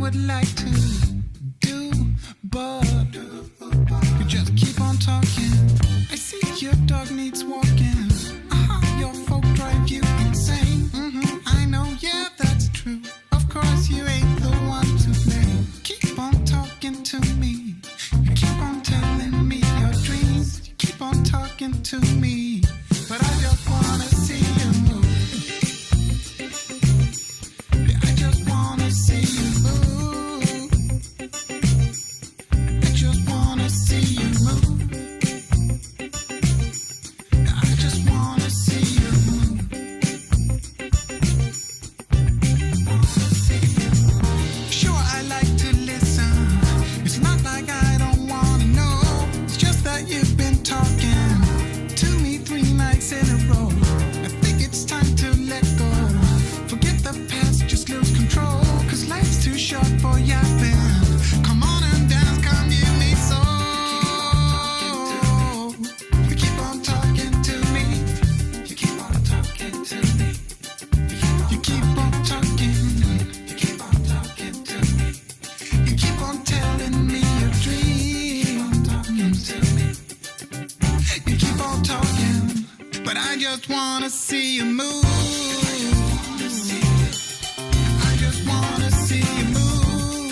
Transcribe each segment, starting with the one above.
would like to do, but you just keep on talking. I see your dog needs walking. Your folk drive you insane. I know, yeah, that's true. Of course, you ain't the one to blame. Keep on talking to me. You keep on telling me your dreams. You keep on talking to me, but I just wanna see you move. Yeah, I just wanna see you move. I just wanna see you move. Yeah, I just wanna see you move. Sure, I like to listen. It's not like I don't wanna know. It's just that you've been talking to me 3 nights in a row. I think it's time to let go. Forget the past, just lose control. 'Cause life's too short for yapping. Come on and dance, come give me soul. You keep on talking to me. You keep on talking to me. You keep on talking. You keep on talking to me. You keep on telling me your dreams. Talking to me. You keep on talking, but I just wanna see you move. I just wanna see you move.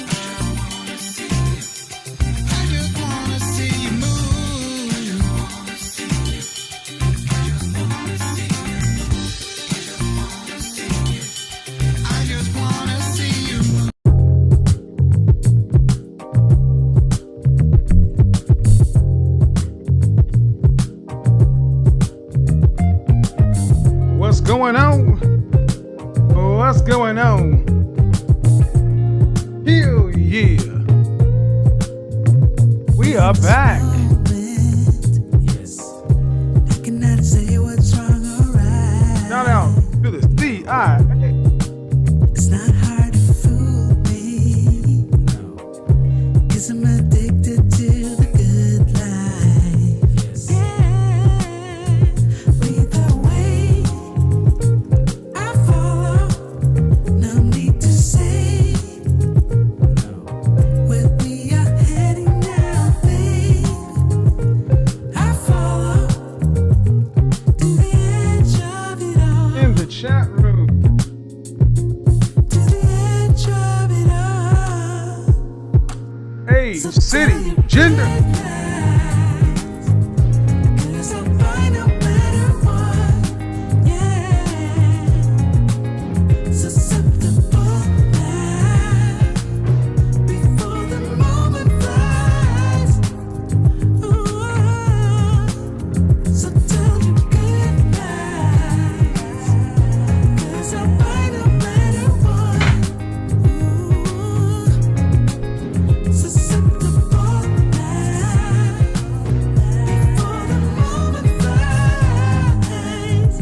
I just wanna see you move. I just wanna see you move. What's going on? What's going on? Hell yeah. We are back. I cannot say what's wrong or right. Shout out to the CI. It's not hard to fool me. 'Cause I'm addicted to the good life. Yeah. Either way, I follow. No need to say where we are heading now, babe. I follow to the edge of it all. In the chat room. To the edge of it all. Hey, city, gender. 'Cause I'll find no better one. Yeah. Susceptible now. Before the moment flies. Ooh. So tell you good night. 'Cause I'll find no better one. Ooh. Susceptible now. Before the moment flies.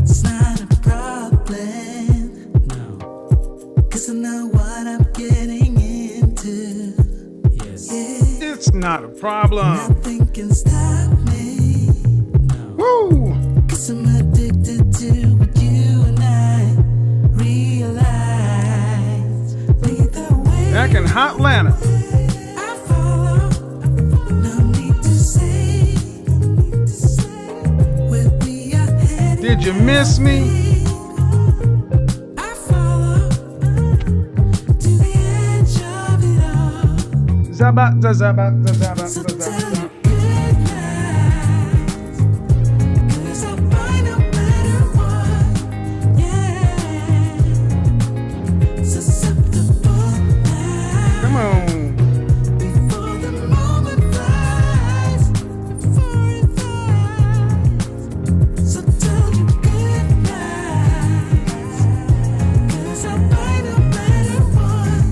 It's not a problem. No. 'Cause I know what I'm getting into. Yes. Yeah. It's not a problem. Nothing can stop me. Woo! 'Cause I'm addicted to what you and I realize. Either way, Back in Hotlanta. I follow. No need to say where we are headed. Did you miss me? I follow to the edge of it all. Zaba, za, zaba, za, zaba, So za, tell zaba. you good night. 'Cause I'll find a better one. Yeah. Susceptible now. Come on. Before the moment flies. Before it flies. So tell you good night. 'Cause I'll find a better one.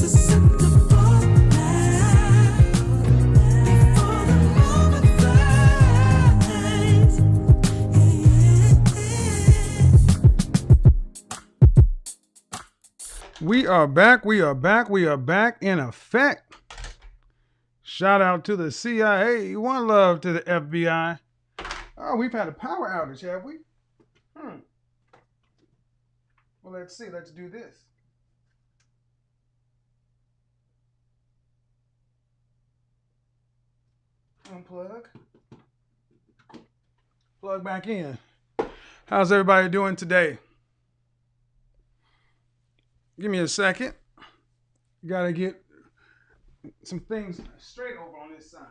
Susceptible now. Before the moment flies. We are back. We are back. We are back in effect. Shout out to the CIA. One love to the FBI. Oh, we've had a power outage, have we? Well, let's see. Let's do this. Unplug. Plug back in. How's everybody doing today? Give me a second. Gotta get some things straight over on this side.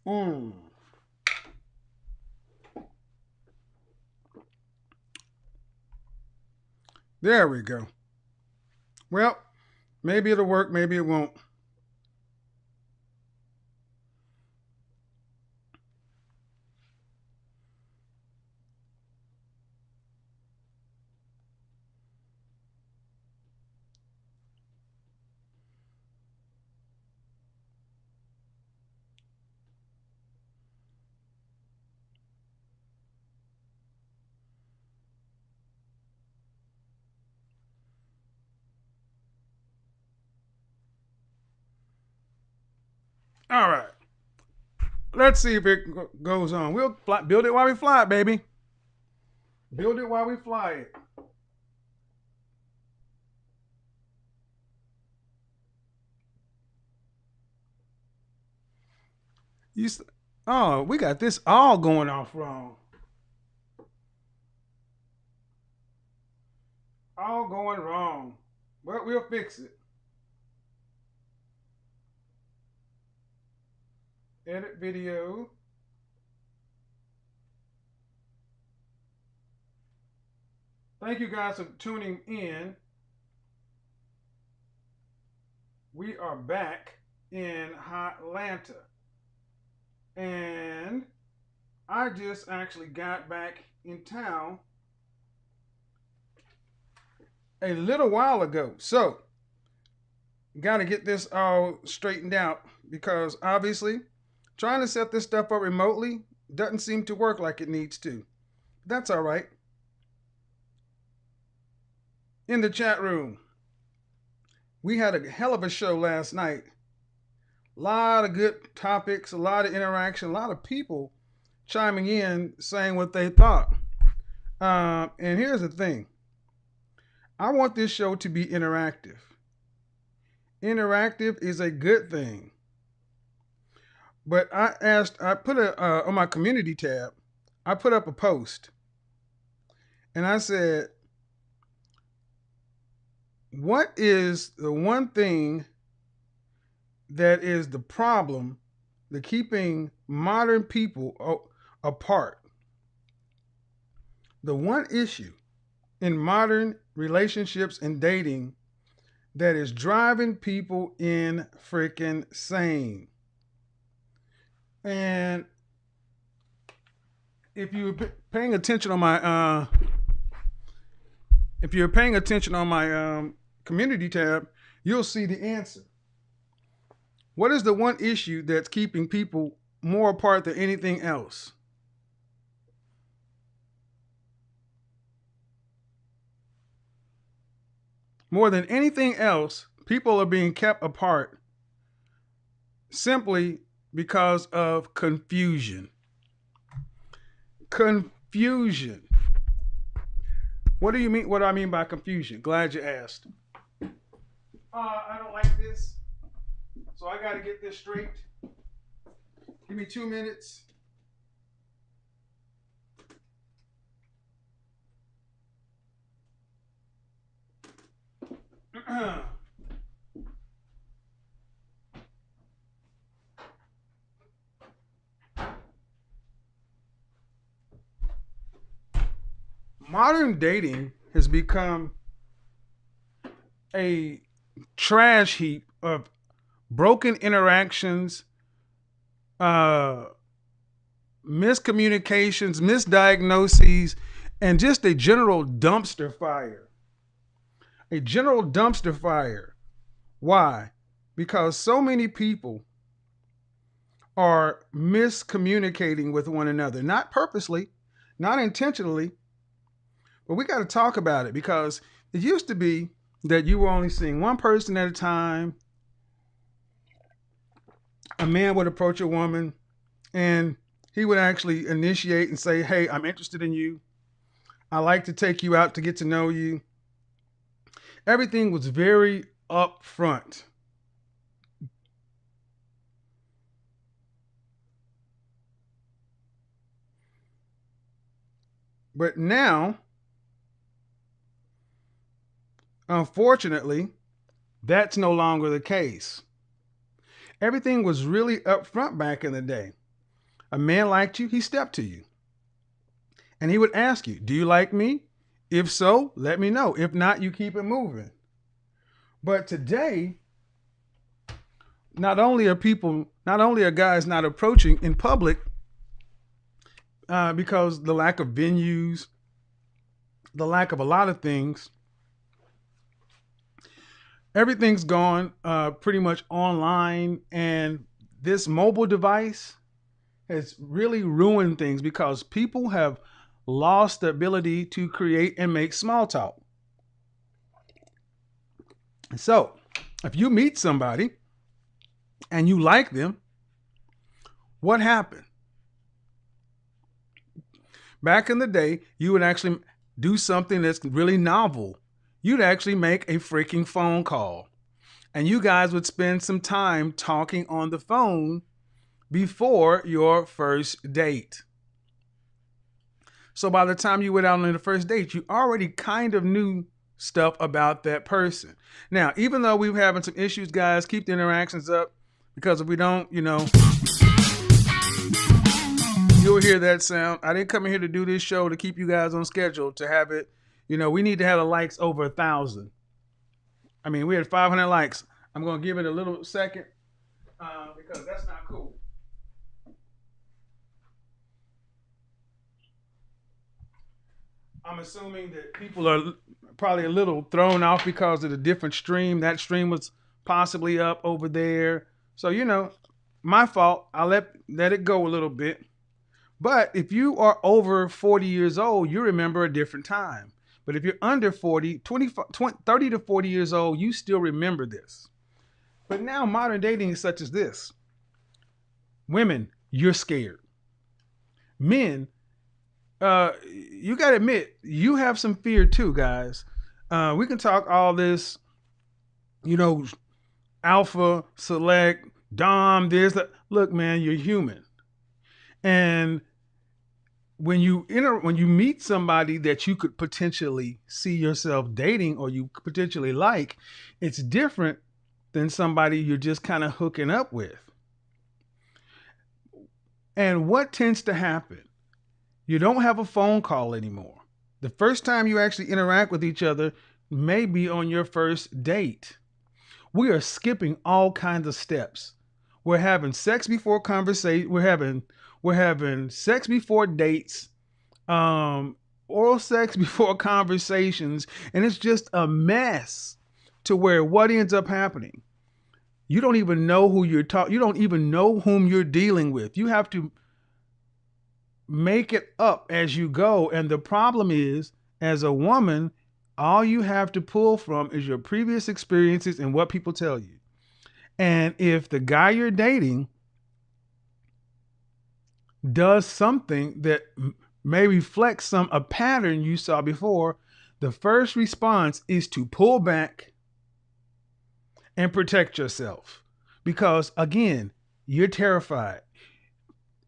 mm. There we go. Well, maybe it'll work, maybe it won't. All right. Let's see if it goes on. We'll build it while we fly it, baby. Build it while we fly it. Oh, we got this all going off wrong. All going wrong. But we'll fix it. Edit video. Thank you guys for tuning in. We are back in Atlanta. And I just actually got back in town a little while ago. So, got to get this all straightened out because obviously trying to set this stuff up remotely doesn't seem to work like it needs to. That's all right. In the chat room, we had a hell of a show last night. A lot of good topics, a lot of interaction, a lot of people chiming in saying what they thought. And here's the thing. I want this show to be interactive. Interactive is a good thing. But I put on my community tab, I put up a post. And I said, what is the one thing that is the problem, the keeping modern people apart? The one issue in modern relationships and dating that is driving people in freaking sane. And if you're paying attention on my community tab, you'll see the answer. What is the one issue that's keeping people more apart than anything else? More than anything else, people are being kept apart simply because of confusion. Confusion. What do you mean? What do I mean by confusion? Glad you asked. I don't like this, so I got to get this straight. Give me 2 minutes. Modern dating has become a trash heap of broken interactions, miscommunications, misdiagnoses, and just a general dumpster fire. A general dumpster fire. Why? Because so many people are miscommunicating with one another, not purposely, not intentionally, But we got to talk about it because it used to be that you were only seeing one person at a time. A man would approach a woman and he would actually initiate and say, "Hey, I'm interested in you. I like to take you out to get to know you." Everything was very upfront. But now, unfortunately, that's no longer the case. Everything was really upfront back in the day. A man liked you, he stepped to you. And he would ask you, "Do you like me? If so, let me know. If not, you keep it moving." But today, not only are guys not approaching in public because the lack of venues, the lack of a lot of things, everything's gone pretty much online, and this mobile device has really ruined things because people have lost the ability to create and make small talk. So, if you meet somebody and you like them, what happened? Back in the day, you would actually do something that's really novel. You'd actually make a freaking phone call. And you guys would spend some time talking on the phone before your first date. So by the time you went out on the first date, you already kind of knew stuff about that person. Now, even though we're having some issues, guys, keep the interactions up, because if we don't, you'll hear that sound. I didn't come in here to do this show to keep you guys on schedule, to have it, we need to have the likes over 1,000. I mean, we had 500 likes. I'm going to give it a little second because that's not cool. I'm assuming that people are probably a little thrown off because of the different stream. That stream was possibly up over there. So, my fault. I let it go a little bit. But if you are over 40 years old, you remember a different time. But if you're under 40, 30 to 40 years old, you still remember this. But now modern dating is such as this. Women, you're scared. Men, you got to admit, you have some fear too, guys. We can talk all this, alpha, select, dom, this, that. Look, man, you're human. And when you meet somebody that you could potentially see yourself dating or you potentially like, it's different than somebody you're just kind of hooking up with. And what tends to happen? You don't have a phone call anymore. The first time you actually interact with each other may be on your first date. We are skipping all kinds of steps. We're having sex before conversation. We're having sex before dates, oral sex before conversations, and it's just a mess to where what ends up happening? You don't even know who you're talking. You don't even know whom you're dealing with. You have to make it up as you go. And the problem is, as a woman, all you have to pull from is your previous experiences and what people tell you. And if the guy you're dating does something that may reflect a pattern you saw before, the first response is to pull back and protect yourself. Because again, you're terrified.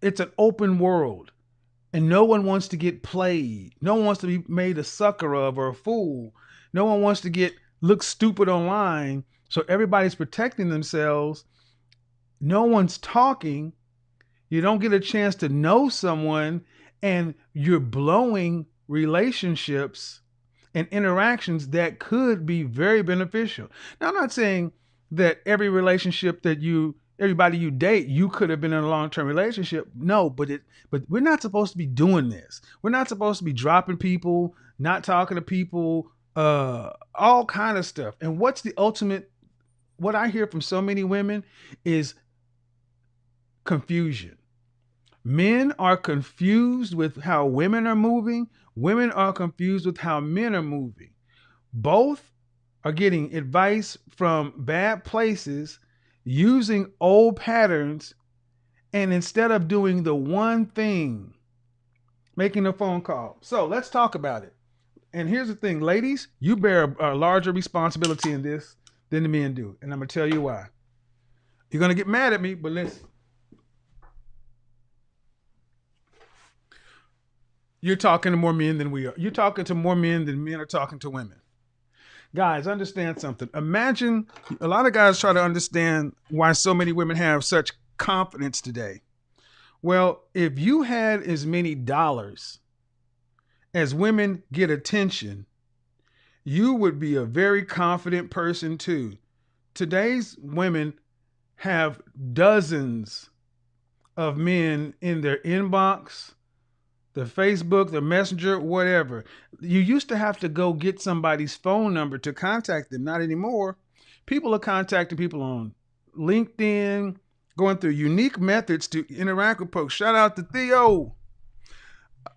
It's an open world. And no one wants to get played. No one wants to be made a sucker of or a fool. No one wants to look stupid online. So everybody's protecting themselves. No one's talking. You don't get a chance to know someone, and you're blowing relationships and interactions that could be very beneficial. Now, I'm not saying that every relationship everybody you date, you could have been in a long-term relationship. No, but we're not supposed to be doing this. We're not supposed to be dropping people, not talking to people, all kind of stuff. And what's the ultimate? What I hear from so many women is confusion. Men are confused with how women are moving. Women are confused with how men are moving. Both are getting advice from bad places, using old patterns, and instead of doing the one thing, making a phone call. So let's talk about it. And here's the thing, ladies, you bear a larger responsibility in this than the men do. And I'm going to tell you why. You're going to get mad at me, but listen. You're talking to more men than we are. You're talking to more men than men are talking to women. Guys, understand something. Imagine a lot of guys try to understand why so many women have such confidence today. Well, if you had as many dollars as women get attention, you would be a very confident person too. Today's women have dozens of men in their inbox, the Facebook, the Messenger, whatever. You used to have to go get somebody's phone number to contact them. Not anymore. People are contacting people on LinkedIn, going through unique methods to interact with folks. Shout out to Theo.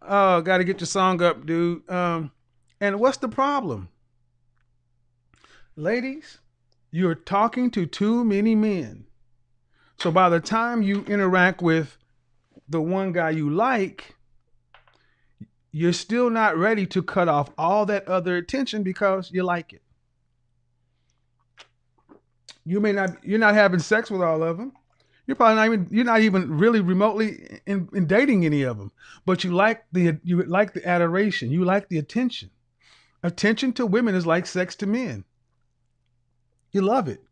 Oh, got to get your song up, dude. And what's the problem? Ladies, you're talking to too many men. So by the time you interact with the one guy you like, you're still not ready to cut off all that other attention because you like it. You're not having sex with all of them. You're not even really remotely in dating any of them, but you like the adoration. You like the attention. Attention to women is like sex to men. You love it.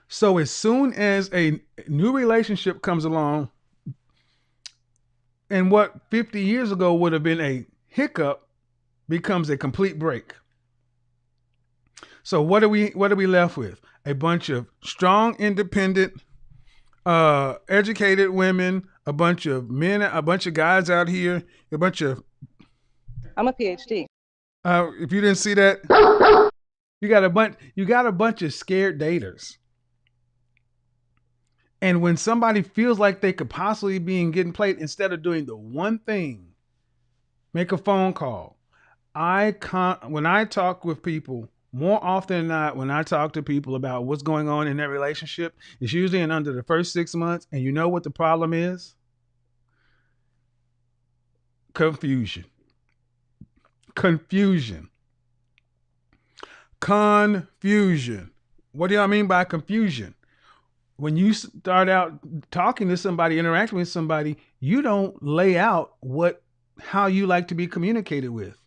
So as soon as a new relationship comes along, and what 50 years ago would have been a hiccup becomes a complete break. So what are we left with? A bunch of strong, independent, educated women, a bunch of men, a bunch of guys out here, a bunch of. I'm a PhD. If you didn't see that, you got a bunch of scared daters. And when somebody feels like they could possibly be getting played, instead of doing the one thing, make a phone call. When I talk with people, more often than not, when I talk to people about what's going on in their relationship, it's usually in under the first 6 months. And you know what the problem is? Confusion. Confusion. Confusion. What do y'all mean by confusion? When you start out talking to somebody, interacting with somebody, you don't lay out how you like to be communicated with,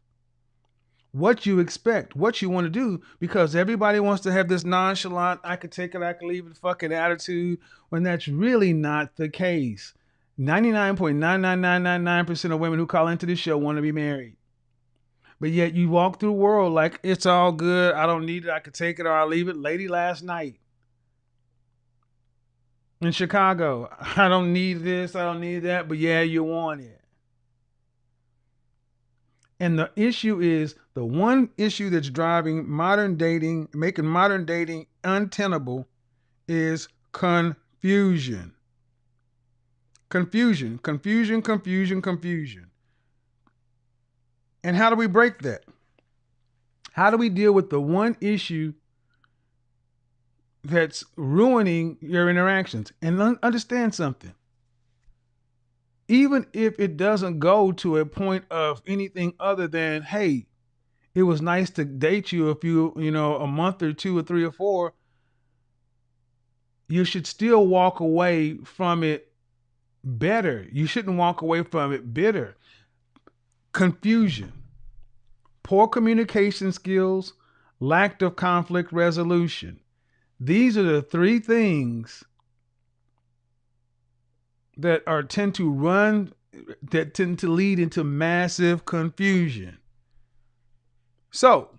what you expect, what you want to do, because everybody wants to have this nonchalant, I could take it, I could leave it fucking attitude, when that's really not the case. 99.99999% of women who call into this show want to be married. But yet you walk through the world like it's all good, I don't need it, I could take it or I'll leave it. Lady last night in Chicago, I don't need this, I don't need that, but yeah, you want it. And the issue is, the one issue that's driving modern dating, making modern dating untenable, is confusion. Confusion, confusion, confusion, confusion. And how do we break that? How do we deal with the one issue that's ruining your interactions? And understand something. Even if it doesn't go to a point of anything other than, hey, it was nice to date you a month or two or three or four, you should still walk away from it better. You shouldn't walk away from it bitter. Confusion, poor communication skills, lack of conflict resolution. These are the three things that tend to lead into massive confusion. So,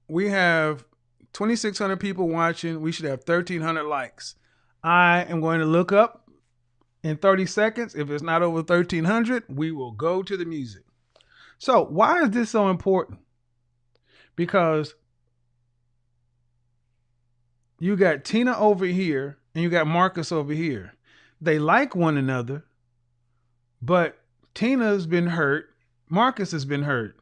we have 2,600 people watching. We should have 1,300 likes. I am going to look up in 30 seconds. If it's not over 1,300, we will go to the music. So, why is this so important? Because you got Tina over here and you got Marcus over here. They like one another, but Tina's been hurt. Marcus has been hurt.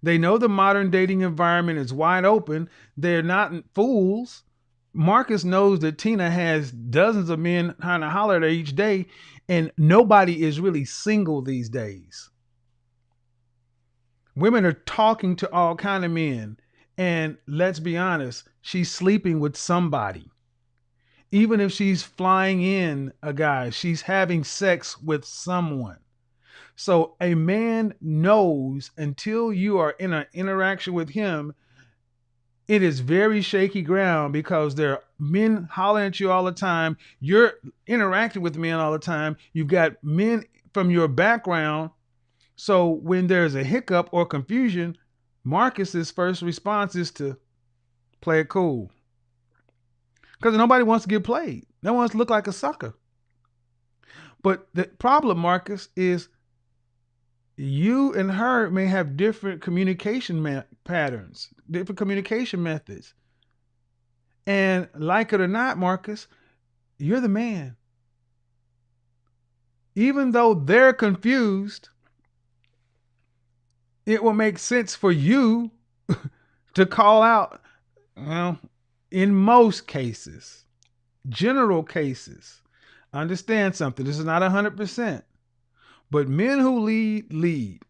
They know the modern dating environment is wide open. They're not fools. Marcus knows that Tina has dozens of men trying to holler at her each day, and nobody is really single these days. Women are talking to all kind of men, and let's be honest, she's sleeping with somebody. Even if she's flying in a guy, she's having sex with someone. So a man knows until you are in an interaction with him, it is very shaky ground because there are men hollering at you all the time. You're interacting with men all the time. You've got men from your background. So when there's a hiccup or confusion, Marcus's first response is to play it cool. Because nobody wants to get played. No one wants to look like a sucker. But the problem, Marcus, is you and her may have different communication patterns, different communication methods. And like it or not, Marcus, you're the man. Even though they're confused, it will make sense for you to call out, well, in most cases, general cases. Understand something. This is not 100%. But men who lead.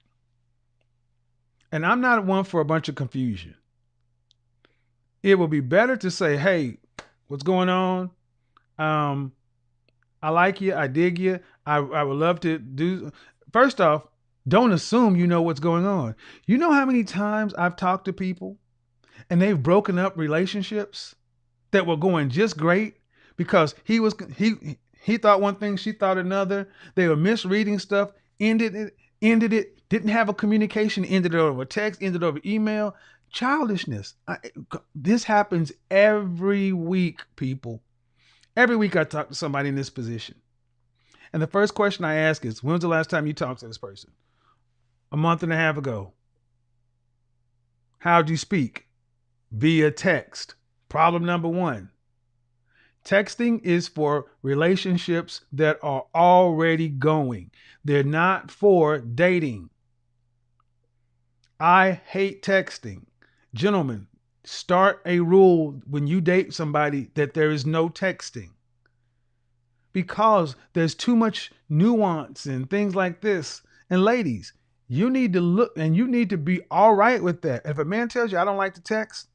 And I'm not one for a bunch of confusion. It would be better to say, hey, what's going on? I like you. I dig you. I would love to do. First off, don't assume you know what's going on. You know how many times I've talked to people and they've broken up relationships that were going just great because he thought one thing, she thought another. They were misreading stuff, ended it, didn't have a communication, ended it over text, ended it over email. Childishness. This happens every week, people. Every week I talk to somebody in this position. And the first question I ask is, when's the last time you talked to this person? A month and a half ago. How'd you speak? Via text. Problem number one. Texting is for relationships that are already going. They're not for dating. I hate texting. Gentlemen, start a rule when you date somebody that there is no texting. Because there's too much nuance and things like this. And ladies, you need to look and you need to be all right with that. If a man tells you, I don't like to text,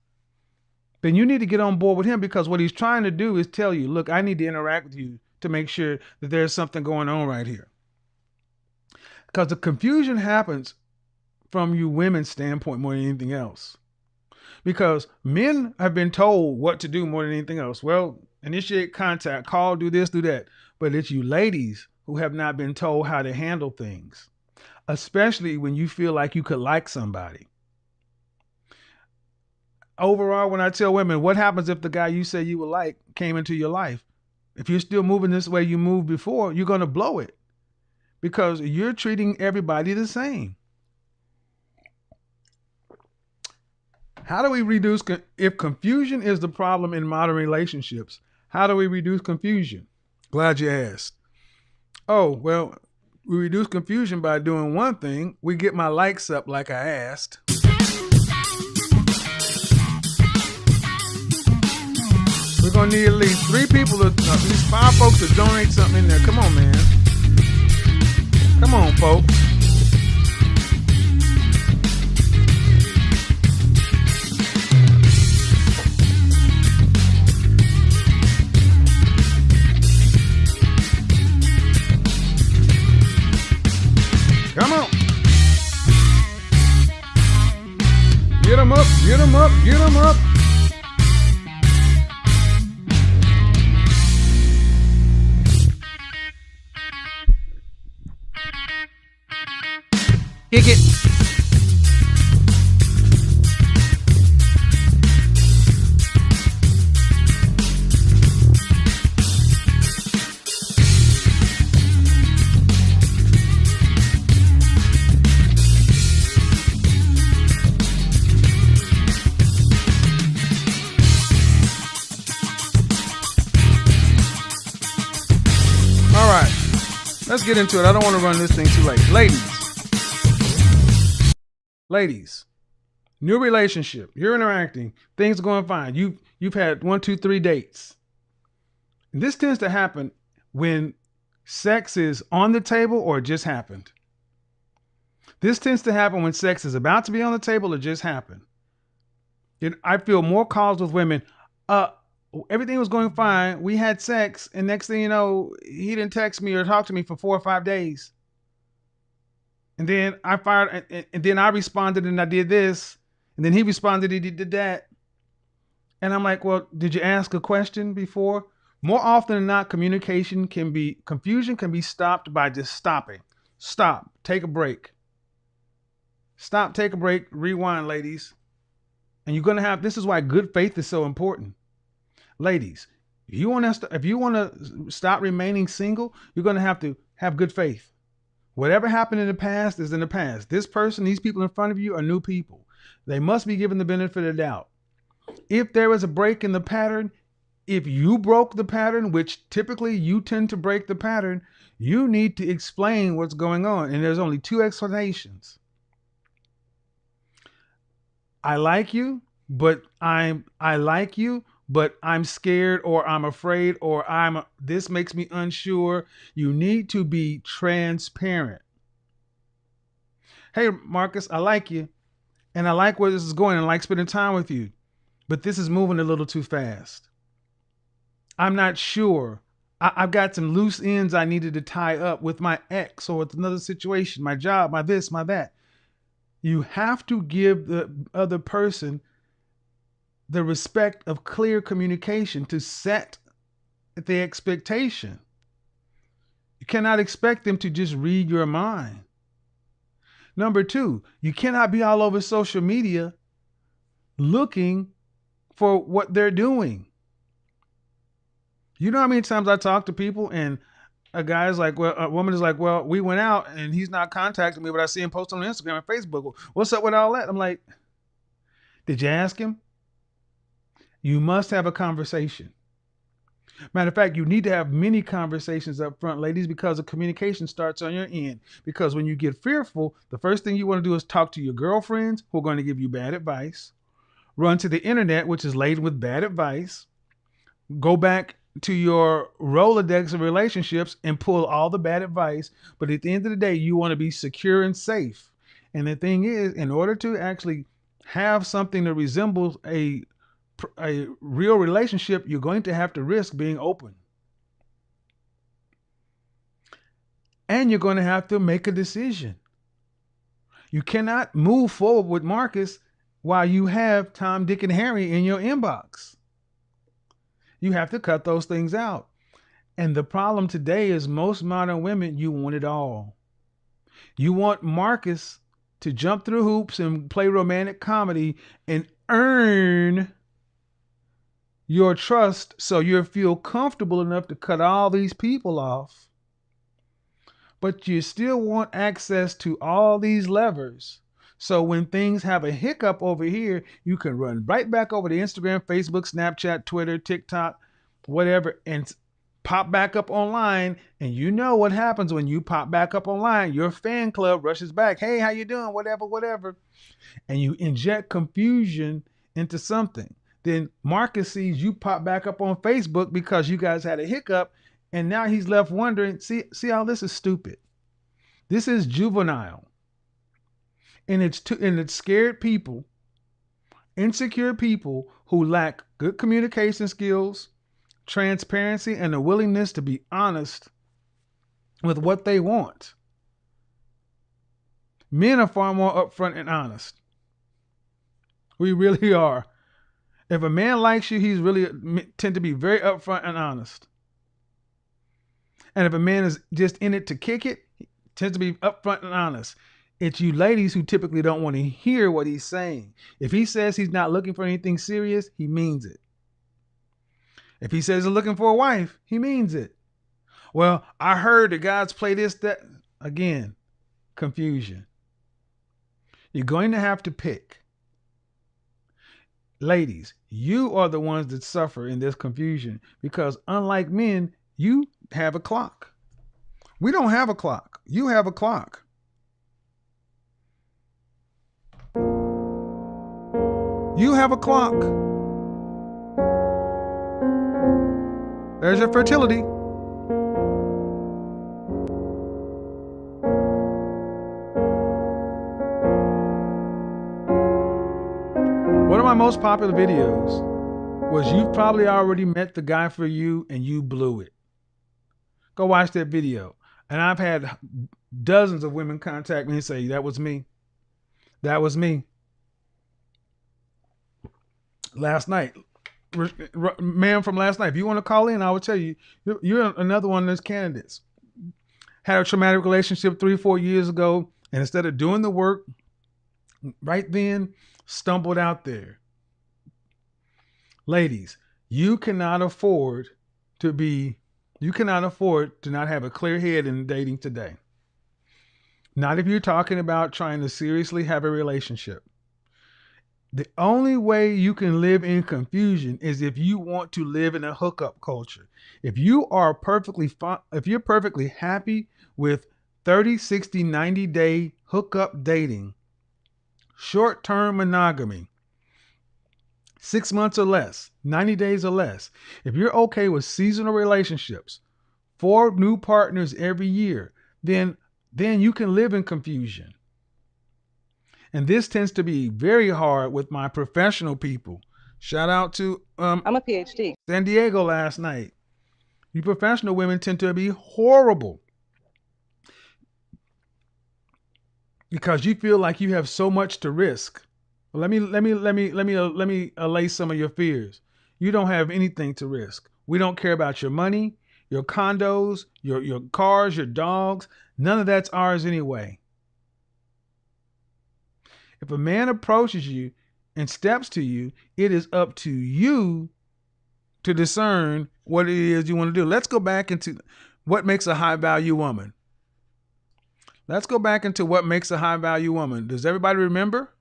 then you need to get on board with him because what he's trying to do is tell you, look, I need to interact with you to make sure that there's something going on right here. Because the confusion happens from you women's standpoint more than anything else. Because men have been told what to do more than anything else. Well, initiate contact, call, do this, do that. But it's you ladies who have not been told how to handle things, especially when you feel like you could like somebody. Overall, when I tell women, what happens if the guy you say you would like came into your life? If you're still moving this way you moved before, you're going to blow it because you're treating everybody the same. How do we reduce, if confusion is the problem in modern relationships, how do we reduce confusion? Glad you asked. Oh, well, we reduce confusion by doing one thing. We get my likes up like I asked. We're going to need at least 3 people, at least 5 folks to donate something in there. Come on, man. Come on, folks. Come on. Get them up, get them up, get them up. let's get into it. I don't want to run this thing too late. Ladies, new relationship. You're interacting. Things are going fine. You've had 1, 2, 3 dates. And this tends to happen when sex is on the table or it just happened. This tends to happen when sex is about to be on the table or just happened. I feel more calls with women. Everything was going fine. We had sex, and next thing you know, he didn't text me or talk to me for 4 or 5 days. And then I fired, and then I responded, and I did this, and then he responded, and he did that. And I'm like, well, did you ask a question before? More often than not, confusion can be stopped by just stopping. Stop. Take a break. Stop. Take a break. Rewind, ladies. And you're going to have, this is why good faith is so important. Ladies, if you want to stop remaining single, you're going to have good faith. Whatever happened in the past is in the past. This person, these people in front of you are new people. They must be given the benefit of the doubt. If there is a break in the pattern, if you broke the pattern, which typically you tend to break the pattern, you need to explain what's going on. And there's only 2 explanations. I like you, but I'm scared, or I'm afraid, or this makes me unsure. You need to be transparent. Hey, Marcus, I like you, and I like where this is going, and I like spending time with you, but this is moving a little too fast. I'm not sure. I've got some loose ends I needed to tie up with my ex or with another situation, my job, my this, my that. You have to give the other person the respect of clear communication to set the expectation. You cannot expect them to just read your mind. Number 2, you cannot be all over social media looking for what they're doing. You know how many times I talk to people and a woman is like, well, we went out and he's not contacting me, but I see him post on Instagram and Facebook. What's up with all that? I'm like, did you ask him? You must have a conversation. Matter of fact, you need to have many conversations up front, ladies, because the communication starts on your end. Because when you get fearful, the first thing you want to do is talk to your girlfriends who are going to give you bad advice, run to the internet, which is laden with bad advice, go back to your Rolodex of relationships and pull all the bad advice. But at the end of the day, you want to be secure and safe. And the thing is, in order to actually have something that resembles a real relationship, you're going to have to risk being open. And you're going to have to make a decision. You cannot move forward with Marcus while you have Tom, Dick, and Harry in your inbox. You have to cut those things out. And the problem today is most modern women, you want it all. You want Marcus to jump through hoops and play romantic comedy and earn your trust so you feel comfortable enough to cut all these people off. But you still want access to all these levers. So when things have a hiccup over here, you can run right back over to Instagram, Facebook, Snapchat, Twitter, TikTok, whatever, and pop back up online. And you know what happens when you pop back up online. Your fan club rushes back. Hey, how you doing? Whatever. And you inject confusion into something. Then Marcus sees you pop back up on Facebook because you guys had a hiccup. And now he's left wondering, see how this is stupid. This is juvenile. And it's scared people, insecure people who lack good communication skills, transparency, and a willingness to be honest with what they want. Men are far more upfront and honest. We really are. If a man likes you, he's really tend to be very upfront and honest. And if a man is just in it to kick it, he tends to be upfront and honest. It's you ladies who typically don't want to hear what he's saying. If he says he's not looking for anything serious, he means it. If he says he's looking for a wife, he means it. Well, I heard the guys play this, that. Again, confusion. You're going to have to pick. Ladies, you are the ones that suffer in this confusion because unlike men, you have a clock. We don't have a clock. You have a clock. You have a clock. There's your fertility. One of my most popular videos was you've probably already met the guy for you and you blew it. Go watch that video. And I've had dozens of women contact me and say, that was me. That was me. Last night. Man from last night. If you want to call in, I will tell you, you're another one of those candidates. Had a traumatic relationship 3-4 years ago, and instead of doing the work right then, stumbled out there. Ladies, you cannot afford to not have a clear head in dating today. Not if you're talking about trying to seriously have a relationship. The only way you can live in confusion is if you want to live in a hookup culture. If you're perfectly happy with 30, 60, 90-day hookup dating, short-term monogamy, 6 months or less, 90 days or less, if you're okay with seasonal relationships, 4 new partners every year, then you can live in confusion. And this tends to be very hard with my professional people. Shout out to I'm a PhD. San Diego last night. You professional women tend to be horrible because you feel like you have so much to risk. Let me allay some of your fears. You don't have anything to risk. We don't care about your money, your condos, your cars, your dogs. None of that's ours anyway. If a man approaches you and steps to you, it is up to you to discern what it is you want to do. Let's go back into what makes a high value woman. Does everybody remember?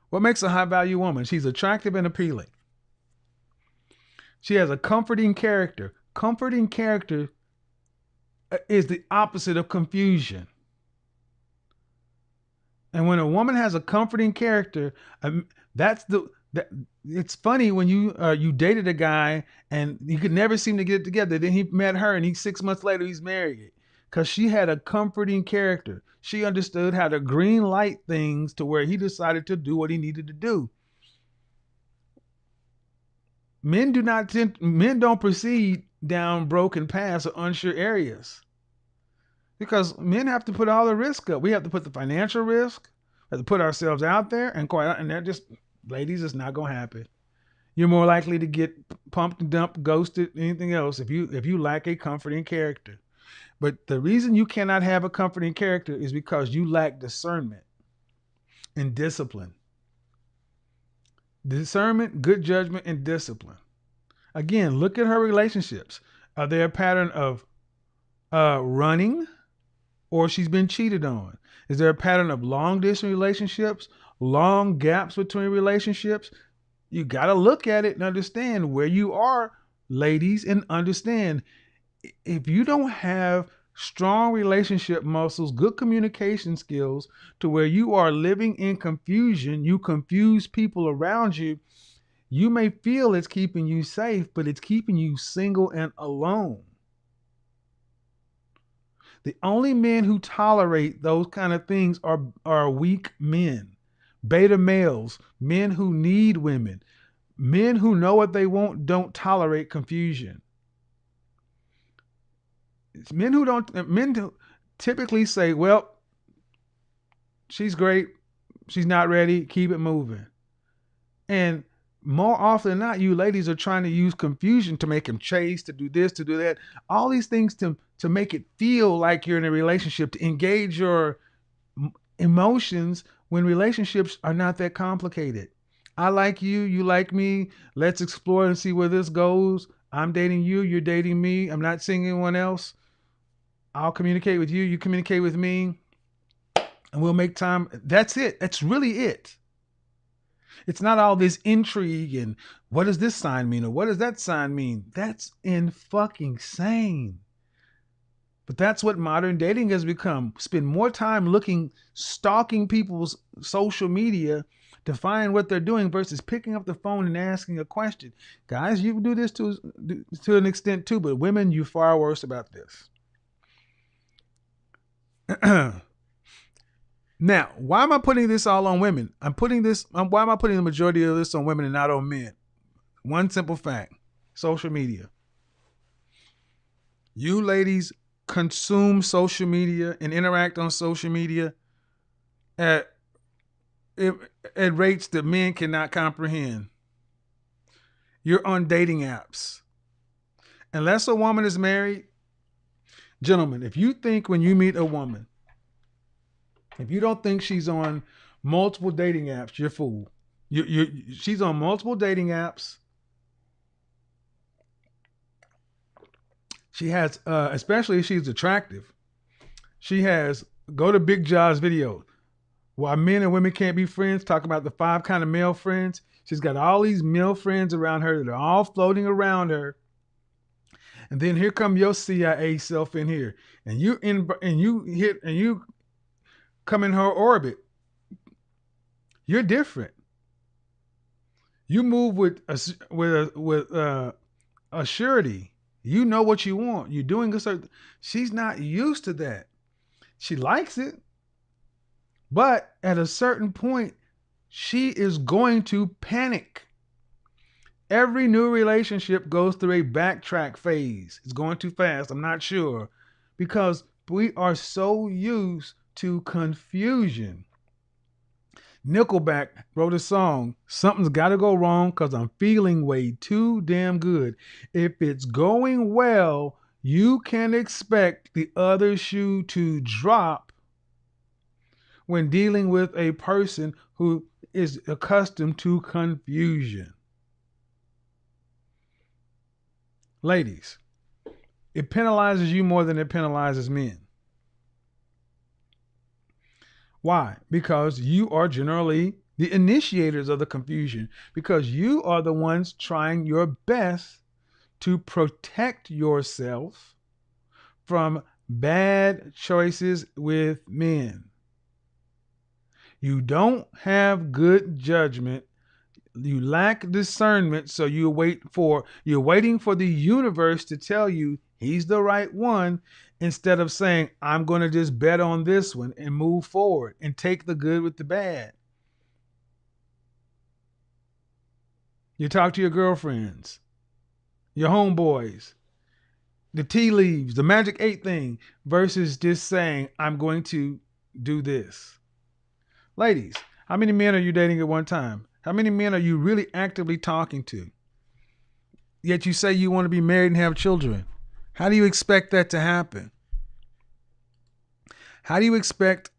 What makes a high value woman? She's attractive and appealing. She has a comforting character. Comforting character is the opposite of confusion. And when a woman has a comforting character, it's funny when you dated a guy and you could never seem to get it together. Then he met her and 6 months later he's married because she had a comforting character. She understood how to green light things to where he decided to do what he needed to do. Men don't proceed down broken paths or unsure areas. Because men have to put all the risk up. We have to put the financial risk, we have to put ourselves out there, and they're just, ladies, it's not gonna happen. You're more likely to get pumped and dumped, ghosted, anything else if you lack a comforting character. But the reason you cannot have a comforting character is because you lack discernment and discipline. Discernment, good judgment, and discipline. Again, look at her relationships. Are there a pattern of running? Or she's been cheated on? Is there a pattern of long distance relationships, long gaps between relationships? You got to look at it and understand where you are, ladies, and understand if you don't have strong relationship muscles, good communication skills to where you are living in confusion, you confuse people around you, you may feel it's keeping you safe, but it's keeping you single and alone. The only men who tolerate those kind of things are weak men, beta males, men who need women, men who know what they want, don't tolerate confusion. It's men who typically say, well, she's great, she's not ready, keep it moving. And more often than not, you ladies are trying to use confusion to make him chase, to do this, to do that. All these things to make it feel like you're in a relationship, to engage your emotions when relationships are not that complicated. I like you, you like me. Let's explore and see where this goes. I'm dating you, you're dating me. I'm not seeing anyone else. I'll communicate with you, you communicate with me, and we'll make time. That's it. That's really it. It's not all this intrigue and what does this sign mean or what does that sign mean? That's in fucking sane. But that's what modern dating has become. Spend more time stalking people's social media to find what they're doing versus picking up the phone and asking a question. Guys, you do this to an extent too, but women, you're far worse about this. Now, why am I putting this all on women? Why am I putting the majority of this on women and not on men? One simple fact: social media. You ladies consume social media and interact on social media at rates that men cannot comprehend. You're on dating apps. Unless a woman is married, gentlemen, if you think when you meet a woman, if you don't think she's on multiple dating apps, you're a fool. She's on multiple dating apps. She has, especially if she's attractive, she has, go to Big Jaw's video. Why men and women can't be friends, talk about the 5 kind of male friends. She's got all these male friends around her that are all floating around her. And then here come your CIA self in here. And you come in her orbit. You're different. You move with a surety. You know what you want. You're doing a certain. She's not used to that. She likes it, but at a certain point, she is going to panic. Every new relationship goes through a backtrack phase. It's going too fast. I'm not sure, because we are so used to confusion. Nickelback wrote a song, "Something's got to go wrong because I'm feeling way too damn good." If it's going well, you can expect the other shoe to drop when dealing with a person who is accustomed to confusion. Ladies, it penalizes you more than it penalizes men. Why? Because you are generally the initiators of the confusion, because you are the ones trying your best to protect yourself from bad choices with men. You don't have good judgment. You lack discernment, so you're waiting for the universe to tell you he's the right one, instead of saying, I'm going to just bet on this one and move forward and take the good with the bad. You talk to your girlfriends, your homeboys, the tea leaves, the magic 8 thing, versus just saying, I'm going to do this. Ladies, how many men are you dating at one time? How many men are you really actively talking to? Yet you say you want to be married and have children. How do you expect that to happen? How do you expect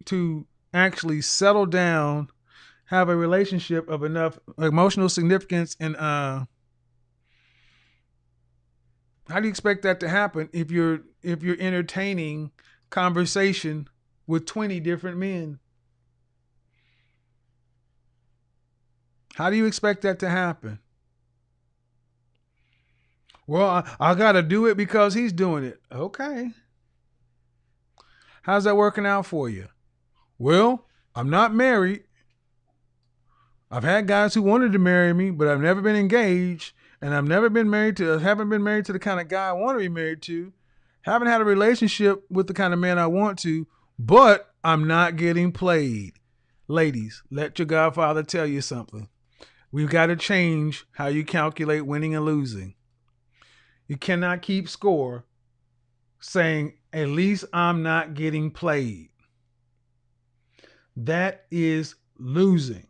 to actually settle down, have a relationship of enough emotional significance, and how do you expect that to happen if you're entertaining conversation with 20 different men? How do you expect that to happen? Well, I got to do it because he's doing it. Okay. How's that working out for you? Well, I'm not married. I've had guys who wanted to marry me, but I've never been engaged, and haven't been married to the kind of guy I want to be married to. Haven't had a relationship with the kind of man I want to, but I'm not getting played. Ladies, let your godfather tell you something. We've got to change how you calculate winning and losing. You cannot keep score saying, at least I'm not getting played. That is losing.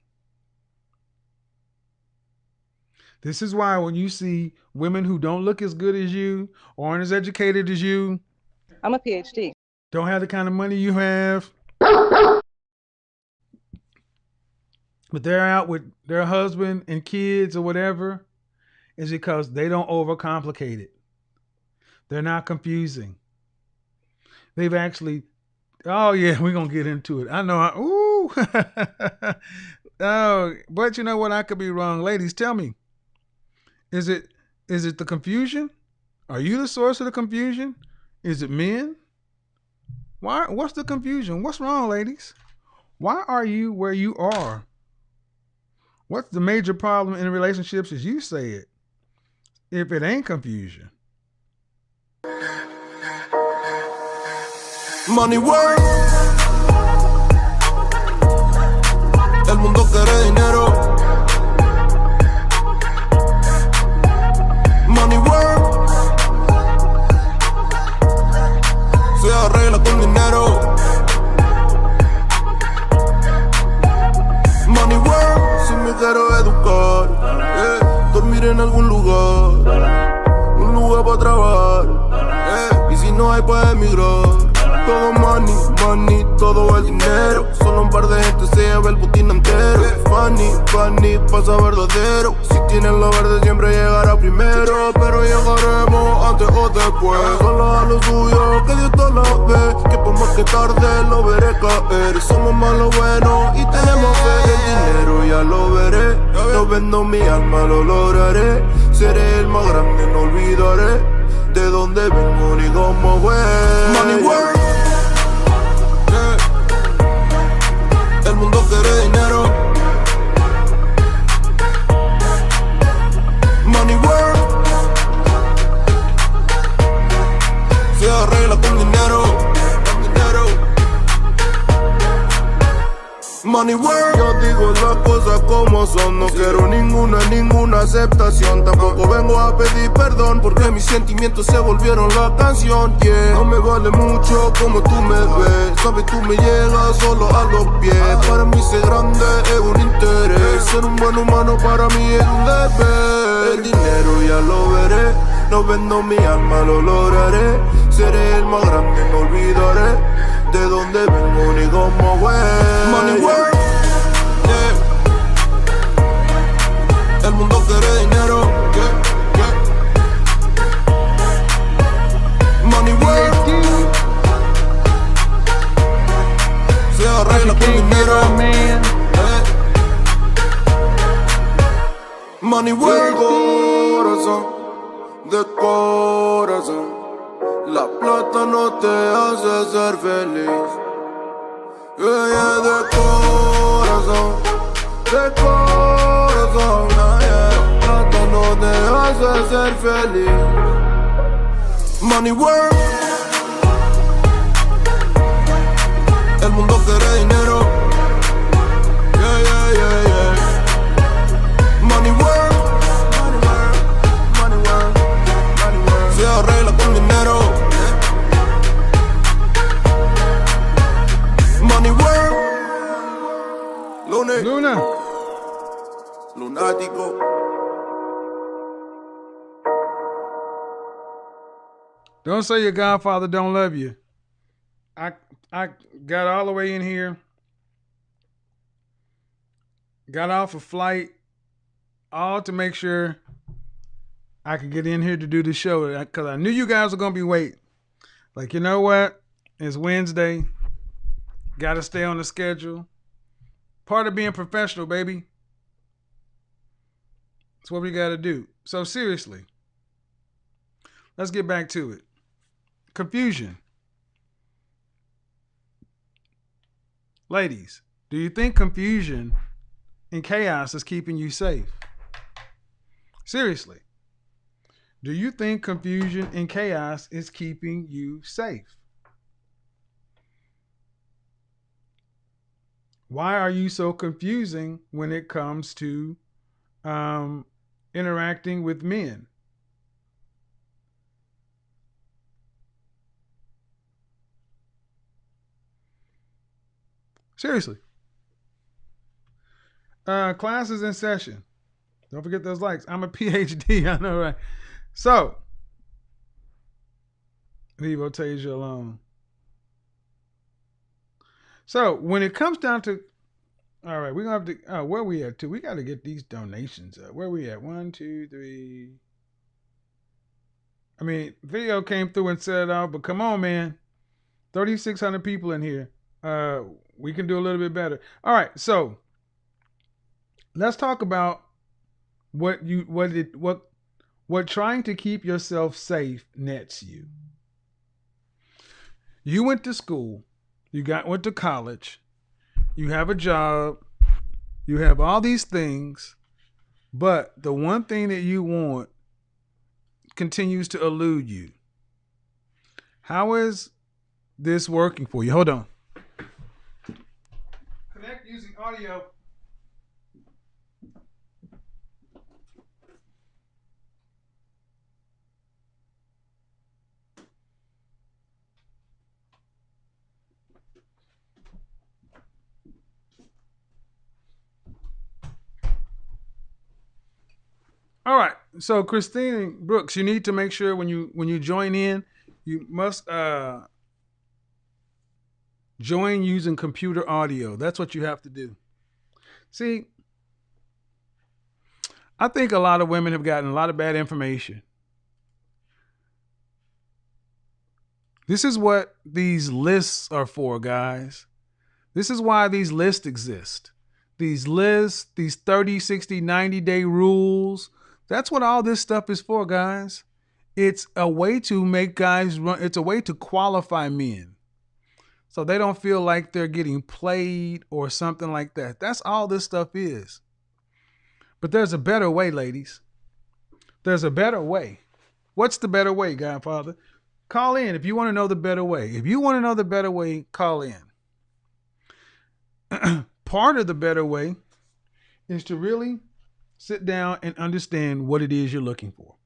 This is why when you see women who don't look as good as you or aren't as educated as you, I'm a PhD. don't have the kind of money you have, but they're out with their husband and kids or whatever, is because they don't overcomplicate it. They're not confusing. They've actually, oh yeah, we're going to get into it. I know, oh, but you know what? I could be wrong. Ladies, tell me, is it the confusion? Are you the source of the confusion? Is it men? Why? What's the confusion? What's wrong, ladies? Why are you where you are? What's the major problem in relationships as you say it? If it ain't confusion. Money work. El mundo quiere dinero. Money work. Se arregla con dinero. Money work. Si me quiero educar, dormir en algún lugar, un lugar para trabajar, y si no hay pues emigrar. Todo money, money, todo el dinero. Solo un par de gente se lleva el botín entero. Funny, funny, pasa verdadero. Si tienen lo verde siempre llegará primero. Pero llegaremos antes o después. Solo a lo suyo, que Dios te lo ve. Que por más que tarde lo veré caer. Somos más lo bueno y tenemos fe. El dinero ya lo veré. No vendo mi alma, lo lograré. Seré el más grande, no olvidaré de dónde vengo ni cómo voy. Money work. El mundo quiere dinero. Money work. Se arregla con dinero. Money work. Yo digo las cosas como son. No quiero ninguna aceptación. Tampoco vengo a pedir perdón porque mis sentimientos se volvieron la canción. Yeah. No me vale mucho como tú me ves. Sabes, tú me llegas solo a los pies. Para mí ser grande es un interés. Ser un buen humano para mí es un deber. El dinero ya lo veré. No vendo mi alma, lo lograré. Seré el más grande, no olvidaré de dónde vengo ni cómo voy. Money work. Yeah. El mundo quiere dinero. Yeah. Money work. Se arregla con dinero. Money work. Corazón, de corazón. La plata no te hace ser feliz. Yeah, de corazón, de corazón. La plata no te hace ser feliz. Money work. El mundo quiere dinero. Yeah, yeah, yeah, yeah. Money work. Money work. Money work. Money work. Se arregla con dinero. Money work. Luna. Lunático. Don't say your godfather don't love you. I got all the way in here. Got off a flight all to make sure I could get in here to do the show because I knew you guys were going to be waiting. Like, you know what? It's Wednesday. Got to stay on the schedule. Part of being professional, baby. That's what we got to do. So seriously, let's get back to it. Confusion. Ladies, do you think confusion and chaos is keeping you safe? Seriously. Do you think confusion and chaos is keeping you safe? Why are you so confusing when it comes to interacting with men? Seriously. Class is in session. Don't forget those likes. I'm a PhD. I know, right? So, leave Otasia alone. So, when it comes down to, all right, we're going to have to, where we at too? We got to get these donations up. Where we at? 1, 2, 3. I mean, video came through and set it off, but come on, man. 3,600 people in here. We can do a little bit better. All right, so let's talk about what trying to keep yourself safe nets you. You went to school, went to college, you have a job, you have all these things, but the one thing that you want continues to elude you. How is this working for you? Hold on. Connect using audio. All right. So Christine Brooks, you need to make sure when you join in, you must join using computer audio. That's what you have to do. See, I think a lot of women have gotten a lot of bad information. This is what these lists are for, guys. This is why these lists exist. These lists, these 30, 60, 90-day rules. That's what all this stuff is for, guys. It's a way to make guys run. It's a way to qualify men, so they don't feel like they're getting played or something like that. That's all this stuff is. But there's a better way, ladies. There's a better way. What's the better way, Godfather? Call in if you want to know the better way. If you want to know the better way, call in. Part of the better way is to really sit down and understand what it is you're looking for.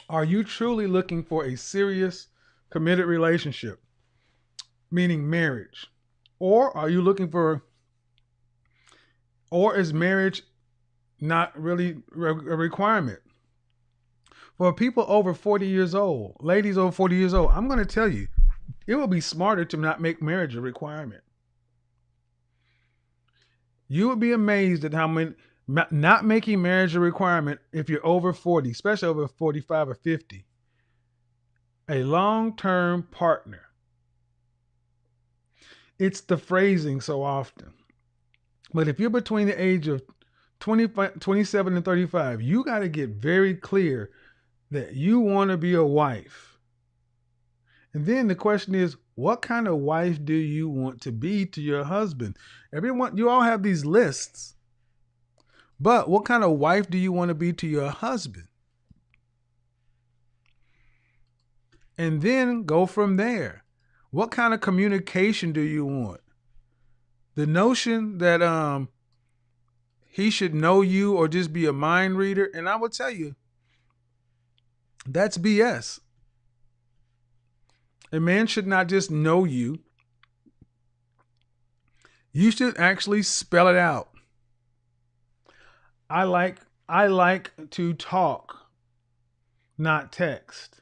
Are you truly looking for a serious, committed relationship, meaning marriage? Or are you looking for, or is marriage not really a requirement? For people over 40 years old, ladies over 40 years old, I'm going to tell you, it will be smarter to not make marriage a requirement. You would be amazed at how many, not making marriage a requirement if you're over 40, especially over 45 or 50. A long-term partner. It's the phrasing so often. But if you're between the age of 27 and 35, you got to get very clear that you want to be a wife. And then the question is, what kind of wife do you want to be to your husband? Everyone, you all have these lists. But what kind of wife do you want to be to your husband? And then go from there. What kind of communication do you want? The notion that he should know you or just be a mind reader, and I will tell you, that's BS. A man should not just know you. You should actually spell it out. I like to talk, not text.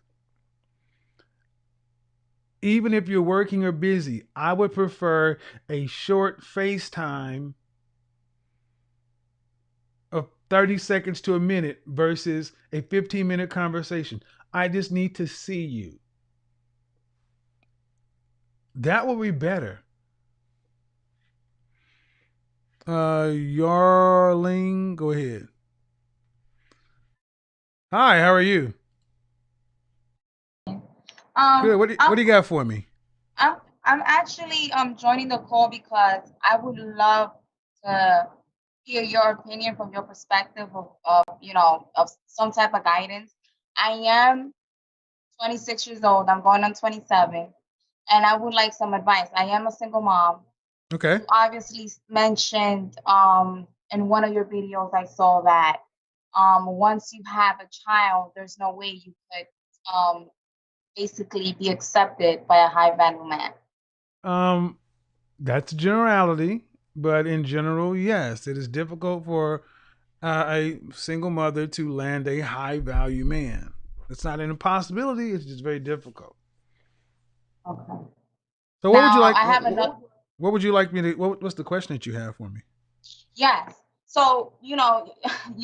Even if you're working or busy, I would prefer a short FaceTime of 30 seconds to a minute versus a 15-minute conversation. I just need to see you. That will be better. Yarling, go ahead. Hi, how are you? Good. What do you got for me? I'm actually joining the call because I would love to hear your opinion from your perspective of some type of guidance. I am 26 years old. I'm going on 27, and I would like some advice. I am a single mom. Okay. You obviously mentioned in one of your videos I saw that once you have a child, there's no way you could basically be accepted by a high value man. That's a generality, but in general, yes, it is difficult for a single mother to land a high value man. It's not an impossibility. It's just very difficult. Okay. So what would you like? I have another. What would you like me to? What's the question that you have for me? Yes. So, you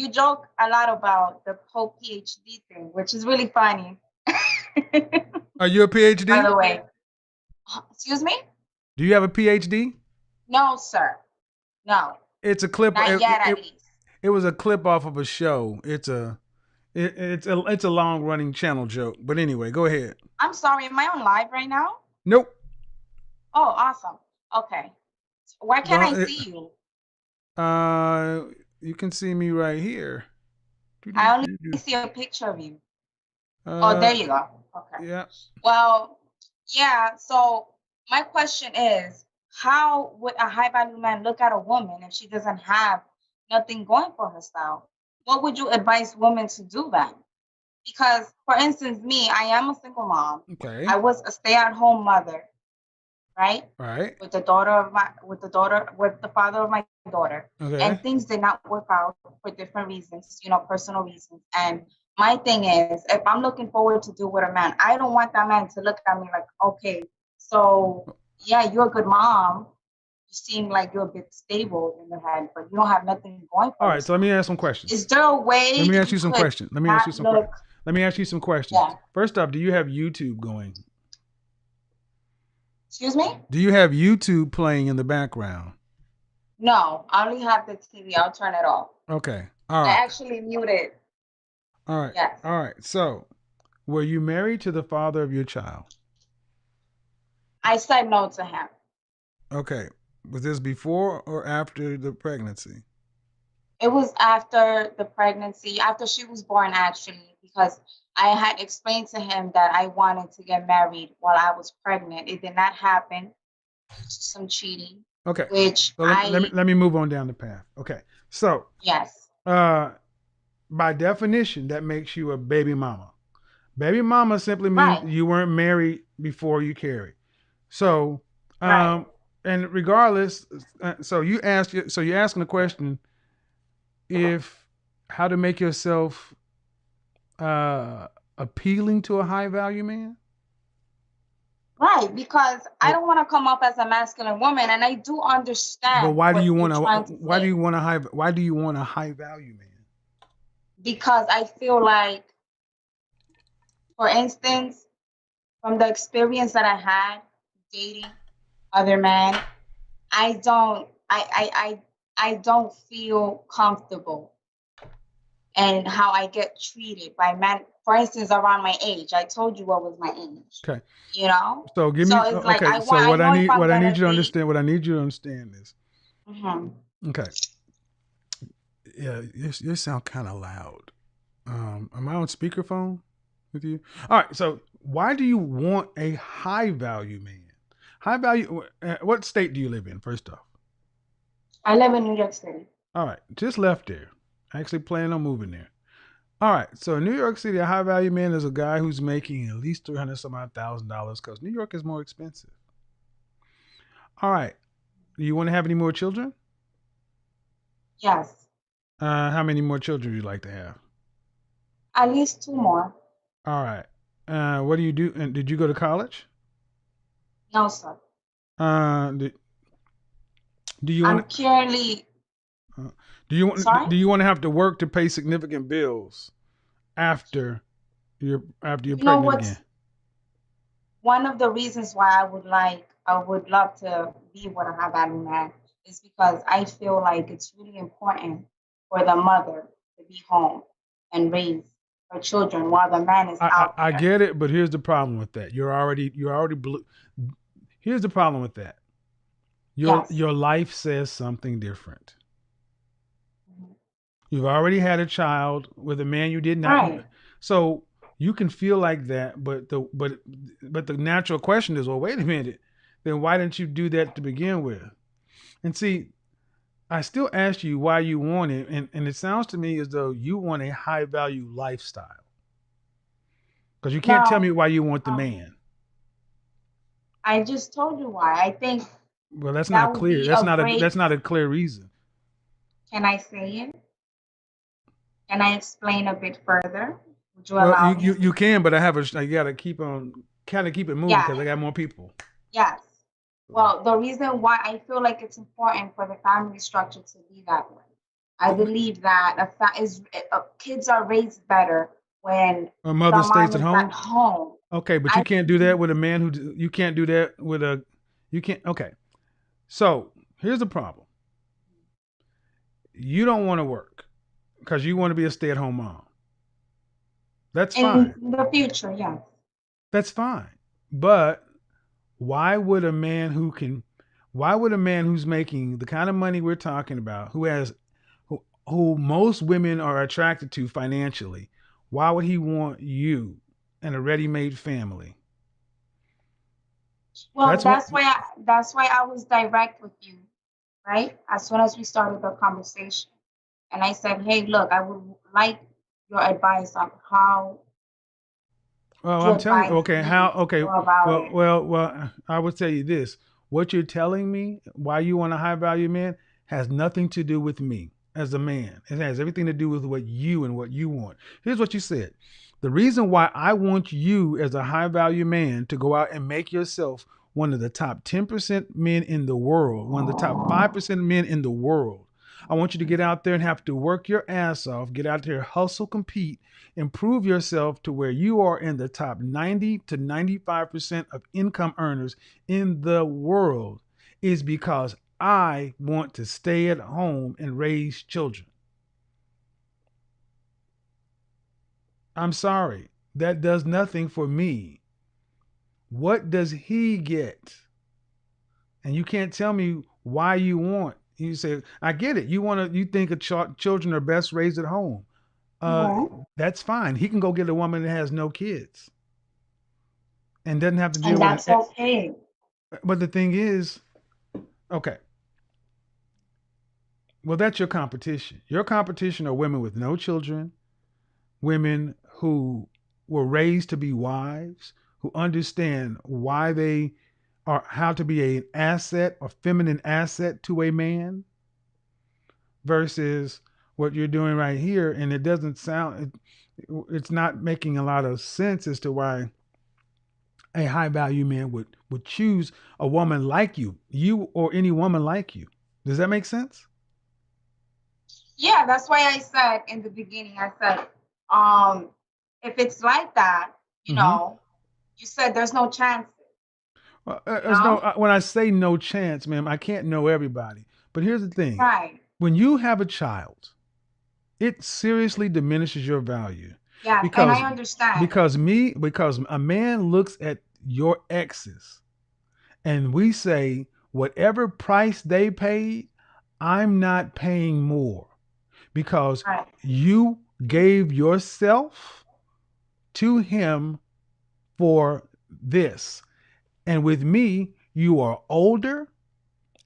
joke a lot about the whole PhD thing, which is really funny. Are you a PhD? By the way. Excuse me? Do you have a PhD? No, sir. No. It's a clip. Not yet, at least. It was a clip off of a show. It's a long running channel joke. But anyway, go ahead. I'm sorry, am I on live right now? Nope. Oh, awesome. Okay. Where can I Well, see you? you can see me right here. I only see a picture of you. Oh, Uh, there you go. Okay. yeah. Well, yeah. So my question is, how would a high value man look at a woman if she doesn't have nothing going for herself? What would you advise women to do then? Because, for instance, me, I am a single mom. Okay. I was a stay-at-home mother, right? Right. With the father of my daughter. Okay. And things did not work out for different reasons, personal reasons. And my thing is, if I'm looking forward to do with a man, I don't want that man to look at me like, okay, so yeah, you're a good mom. You seem like you're a bit stable in the head, but you don't have nothing going for All you. right. So let me ask some questions. Is there a way Let me ask you you some could questions. Let me ask you not some. look? Let me ask you some questions. Yeah. First off, do you have YouTube going? Excuse me? Do you have YouTube playing in the background? No, I only have the TV. I'll turn it off. Okay. All I right. actually muted. All right. Yes. All right. So, were you married to the father of your child? I said no to him. Okay. Was this before or after the pregnancy? It was after the pregnancy, after she was born, actually, because I had explained to him that I wanted to get married while I was pregnant. It did not happen due to some cheating, Okay. which So let me move on down the path. Okay. So, yes, by definition, that makes you a baby mama. Baby mama simply means right, you weren't married before you carried. So, right. and regardless, so you're asking the question if how to make yourself uh, appealing to a high value man. Right, because I Oh, don't want to come up as a masculine woman, and I do but understand why do what you you're want to? trying to say. Why do you want a high value man? Because I feel like, for instance, from the experience that I had dating other men, I don't feel comfortable in how I get treated by men. For instance, around my age, I told you what was my age. Okay. You know, So give me so it's like okay. So I know if I'm what I gonna need you to date. understand, what I need you to understand is Mhm. okay. Yeah, you sound kind of loud. Am I on speakerphone with you? All right. So why do you want a high value man? High value. What state do you live in? First off. I live in New York City. All right. Just left there. Actually planning on moving there. All right. So in New York City, a high value man is a guy who's making at least $300 some odd $1,000 because New York is more expensive. All right. Do you want to have any more children? Yes, How many more children would you like to have? at least two more. All right. What do you do? And did you go to college? No, sir. Do, do you I'm want purely sorry. do you want to have to work to pay significant bills after you're You know pregnant again? what's one of the reasons why I would love to be with a high value man is because I feel like it's really important for the mother to be home and raise her children while the man is out I there. get it, but here's the problem with that. You're already blue. Here's the problem with that. Yes. Your life says something different. Mhm. You've already had a child with a man you did not. Right. So you can feel like that, but the natural question is, well, wait a minute. Then why didn't you do that to begin with? And see, I still ask you why you want it, and it sounds to me as though you want a high value lifestyle. Because you can't tell me Now, why you want the um, man. I just told you why. I think Well, that's that not would clear. be a That's great, not a clear reason. can I say it? Can I explain a bit further? Would you Well, allow me? you can, but I gotta keep on kind of keep it moving Yeah, because I got more people. yes. Well, the reason why I feel like it's important for the family structure to be that way, I believe that kids are raised better when A the mother mom stays at is not home. home. Okay, but I you can't do that with a man who you can't do that with a you can't. Okay, so here's the problem. You don't want to work because you want to be a stay-at-home mom. That's in fine. the future, yes. That's fine. But why would a man who can why would a man who's making the kind of money we're talking about, who most women are attracted to financially, why would he want you and a ready-made family? Well, That's what that's why I was direct with you, right? As soon as we started the conversation. And I said, hey, look, I would like your advice on how well, to I'm telling you, advise okay, me how to okay, go about well, it. well, well, I would tell you this. What you're telling me, why you want a high value man, has nothing to do with me as a man. It has everything to do with what you and what you want. Here's what you said. The reason why I want you as a high value man to go out and make yourself one of the top 10% men in the world, one of the top 5% men in the world. I want you to get out there and have to work your ass off, get out there, hustle, compete, improve yourself to where you are in the top 90 to 95% of income earners in the world is because I want to stay at home and raise children. I'm sorry. That does nothing for me. What does he get? And you can't tell me why you want. You say, I get it. You think children are best raised at home. Uh, Mhm. that's fine. He can go get a woman that has no kids and doesn't have to deal And with that's an. okay. But the thing is, okay, well, that's your competition. Your competition are women with no children, women who were raised to be wives, who understand why they are, how to be an asset or feminine asset to a man, versus what you're doing right here. And it doesn't sound, it's not making a lot of sense as to why a high value man would choose a woman like you or any woman like you. Does that make sense? Yeah, that's why I said in the beginning, I said, um, if it's like that, you Mm-hmm. know, you said there's no chance, Well, you there's no know? when I say no chance, ma'am, I can't know everybody. But here's the thing: Right. when you have a child, it seriously diminishes your value Yes, and because I understand. because a man looks at your exes and we say whatever price they paid, I'm not paying more because Right. you gave yourself to him for this. And with me, you are older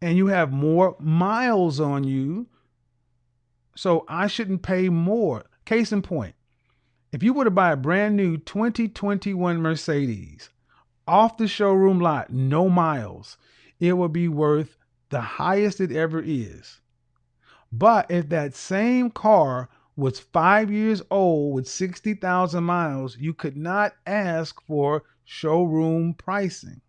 and you have more miles on you. So I shouldn't pay more. Case in point, if you were to buy a brand new 2021 Mercedes off the showroom lot, no miles, it would be worth the highest it ever is. But if that same car was 5 years old with 60,000 miles, you could not ask for showroom pricing.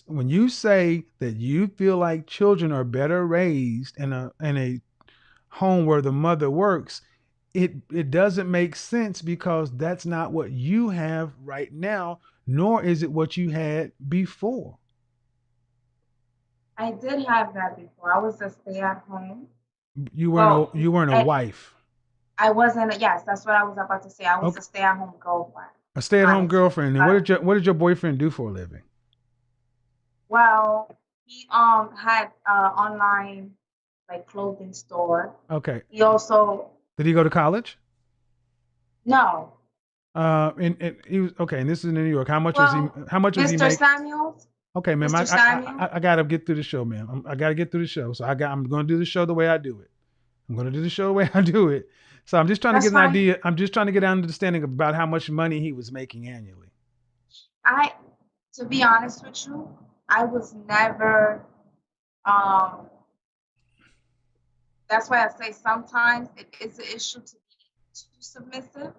When you say that you feel like children are better raised in a home where the mother works, it doesn't make sense because that's not what you have right now, nor is it what you had before. I did have that before. I was a stay at home. You weren't Well, a you weren't a I, wife, I wasn't, yes, that's what I was about to say. I was okay, a stay at home girlfriend, a stay-at-home honestly. girlfriend. And what did your boyfriend do for a living? Well, he had online like clothing store. Okay, He also did he go to college? no. And he was okay. And this is in New York. How much was he? Well, How much was he Mr. make? Samuels, Okay, ma'am. Mr. Samuel, I gotta get through the show, ma'am. I gotta get through the show. So I'm gonna do the show the way I do it. I'm gonna do the show the way I do it. So I'm just trying to that's get an fine. idea. I'm just trying to get an understanding about how much money he was making annually. I, to be honest with you, I was never. Um, that's why I say sometimes it is an issue to be too submissive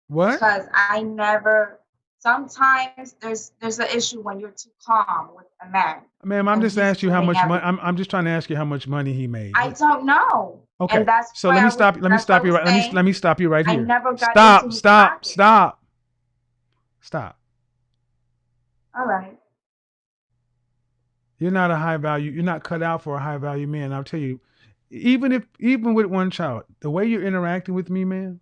What? because I never. Sometimes there's an issue when you're too calm with a man Ma'am, I'm and just he's asking you how doing much money. everything. I'm just trying to ask you how much money he I made. don't know, Okay. and that's So why let me I was. stop. Let me That's why I stop you was right. saying Let me stop you right I here. never got into Stop. his Stop. pocket. Stop. Stop. All right. You're not a high value. You're not cut out for a high value man. I'll tell you, even with one child, the way you're interacting with me, man,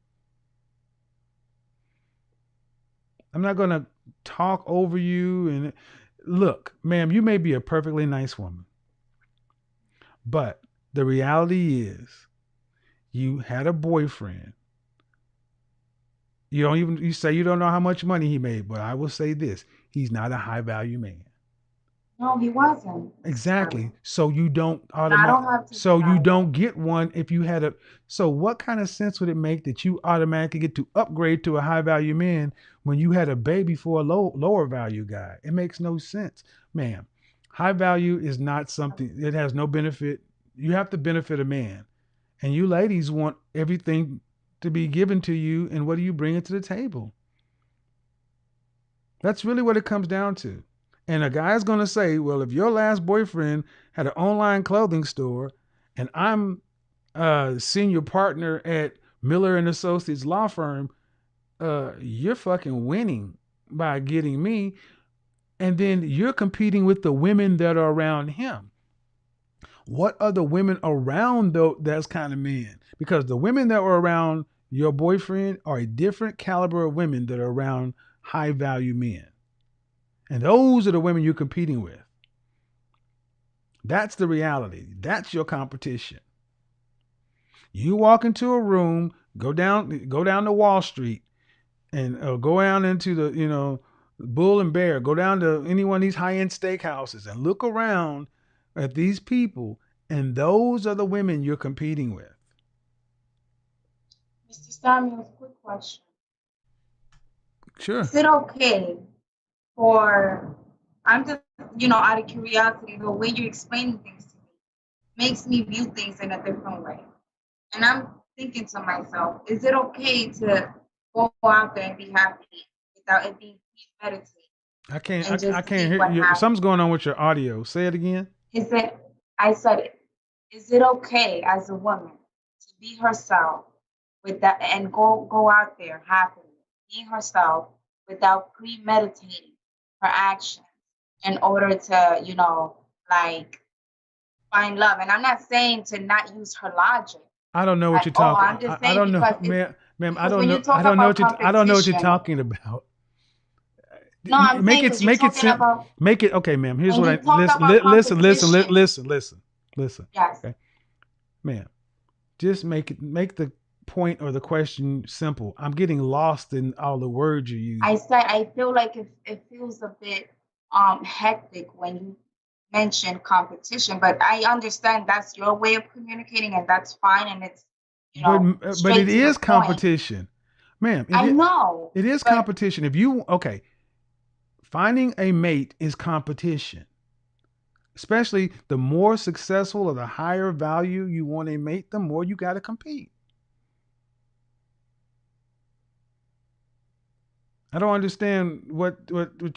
I'm not going to talk over you. And look, ma'am, you may be a perfectly nice woman, but the reality is you had a boyfriend. You say you don't know how much money he made, but I will say this. He's not a high value man. No, he wasn't. Exactly. So you don't And I don't have to so deny you that. don't get one if you had a so what kind of sense would it make that you automatically get to upgrade to a high value man when you had a baby for a lower value guy? It makes no sense. Ma'am, high value is not something, it has no benefit. You have to benefit a man. And you ladies want everything to be given to you, and what do you bring it to the table? That's really what it comes down to. And a guy's going to say, well, if your last boyfriend had an online clothing store and I'm a senior partner at Miller and Associates law firm, you're fucking winning by getting me. And then you're competing with the women that are around him. What are the women around those kind of men? Because the women that were around your boyfriend are a different caliber of women that are around high value men. And those are the women you're competing with. That's the reality. That's your competition. You walk into a room, go down to Wall Street, and go down into the Bull and Bear. Go down to any one of these high-end steakhouses and look around at these people, and those are the women you're competing with. Mr. Samuels, quick question. Sure. Is it okay for, I'm just, out of curiosity, the way you explain things to me makes me view things in a different way. And I'm thinking to myself, is it okay to go out there and be happy without it being premeditated? I can't see hear what you. happens? Something's going on with your audio. Say it again. I said, is it okay as a woman to be herself with that and go out there happily, being herself without premeditating her actions in order to, find love? And I'm not saying to not use her logic. I don't know what you're talking. I'm just saying I don't know, because ma'am. I because don't when know. you talk I don't know about what I don't know what you're competition, talking about. no, I'm saying because you're talking simple. about Make it okay, ma'am. Here's when what you talk about listen. competition. Listen. Yes. Okay, ma'am. Just make the point or the question simple. I'm getting lost in all the words you use. I said I feel like it feels a bit hectic when you mention competition, but I understand that's your way of communicating and that's fine, and it's but straight it to is the point. competition, ma'am. I know it is but competition. If you finding a mate is competition. Especially the more successful or the higher value you want a mate, the more you got to compete. I don't understand what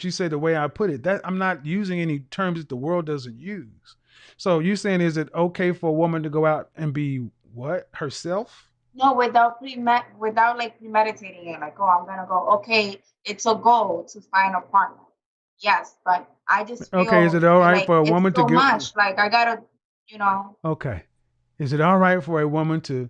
you say the way I put it. That I'm not using any terms that the world doesn't use. So you saying, is it okay for a woman to go out and be what? Herself? no, without premeditating it, like, oh, I'm gonna go. Okay, it's a goal to find a partner. Yes, but I just Okay, is feel it all right like for a it's woman to so get much. Like I gotta. Okay. Is it all right for a woman to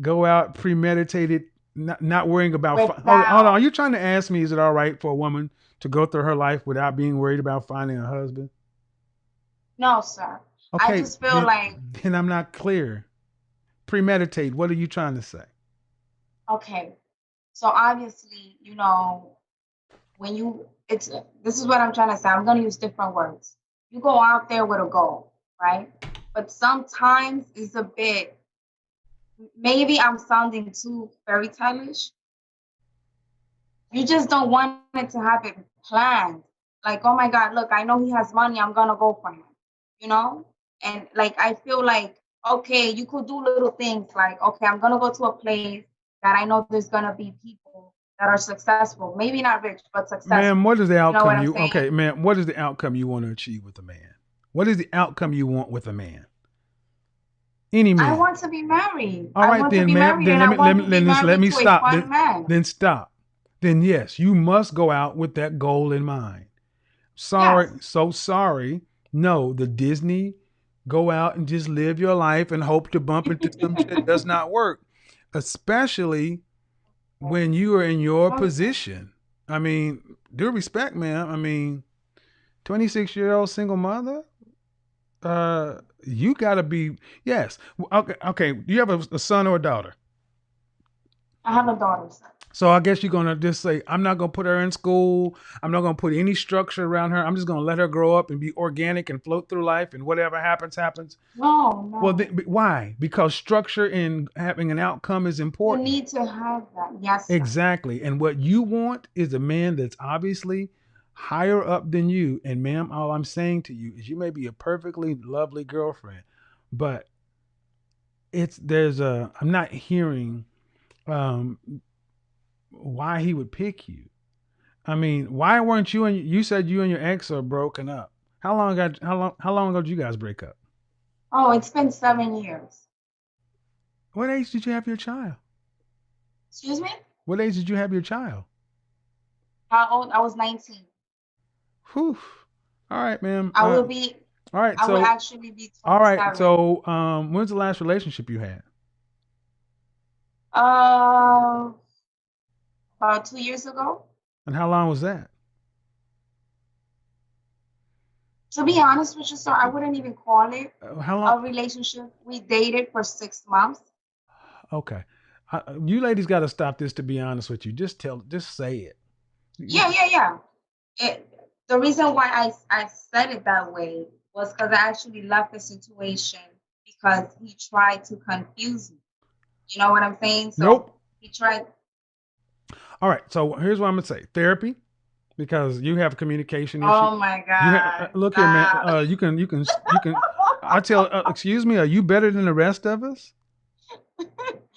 go out premeditated, not worrying about hold on. Are you trying to ask me, is it all right for a woman to go through her life without being worried about finding a husband? No, sir. I Okay, just feel like, then I'm not clear. Premeditate. What are you trying to say? okay, so obviously, when this is what I'm trying to say. I'm gonna use different words. You go out there with a goal, right? But sometimes it's a bit, maybe I'm sounding too fairy tale-ish. You just don't want it to have it planned. Like, oh my God, look, I know he has money, I'm gonna go for him, you know? And like, I feel like, okay, you could do little things like, okay, I'm gonna go to a place that I know there's gonna be people that are successful, maybe not rich, but successful. Ma'am, what is the outcome what I'm saying? okay, ma'am, what is the outcome you want to achieve with a man? What is the outcome you want with a man? Any man. I want to be married. All right, then, ma'am. Then let me stop. Then stop. Then yes, you must go out with that goal in mind. Sorry, Yes. so sorry. No, the Disney go out and just live your life and hope to bump into some shit does not work. Especially when you are in your position. I mean, due respect, man. I mean, 26-year-old single mother. You gotta be yes. Okay, okay. You have a son or a daughter. I have a daughter, sir. So I guess you're gonna just say, I'm not gonna put her in school. I'm not gonna put any structure around her. I'm just gonna let her grow up and be organic and float through life, and whatever happens, happens. No, Well, no. why? Because structure and having an outcome is You important. need to have that. Yes, sir. Exactly. And what you want is a man that's obviously higher up than you. And ma'am, all I'm saying to you is you may be a perfectly lovely girlfriend, but I'm not hearing um why he would pick you. I mean, why weren't you said you and your ex are broken up. How long ago did you guys break up? Oh, it's been 7 years. What age did you have your child? Excuse me? What age did you have your child? How old? I was 19. Whew. All right, ma'am. I will be, All right, I will so actually be all right, 27. so when's the last relationship you had? Uh, about 2 years ago. And how long was that? To be honest with you, sir, I wouldn't even call it How a long? relationship. We dated for 6 months. Okay, you ladies got to stop this. To be honest with you, just say it. Yeah. The reason why I said it that way was because I actually left the situation because he tried to confuse me. You know what I'm saying? So Nope. he tried. All right, so here's what I'm gonna say: therapy, because you have communication issues. Oh my God! Look here, man. Stop. You can. I tell. Excuse me. Are you better than the rest of us?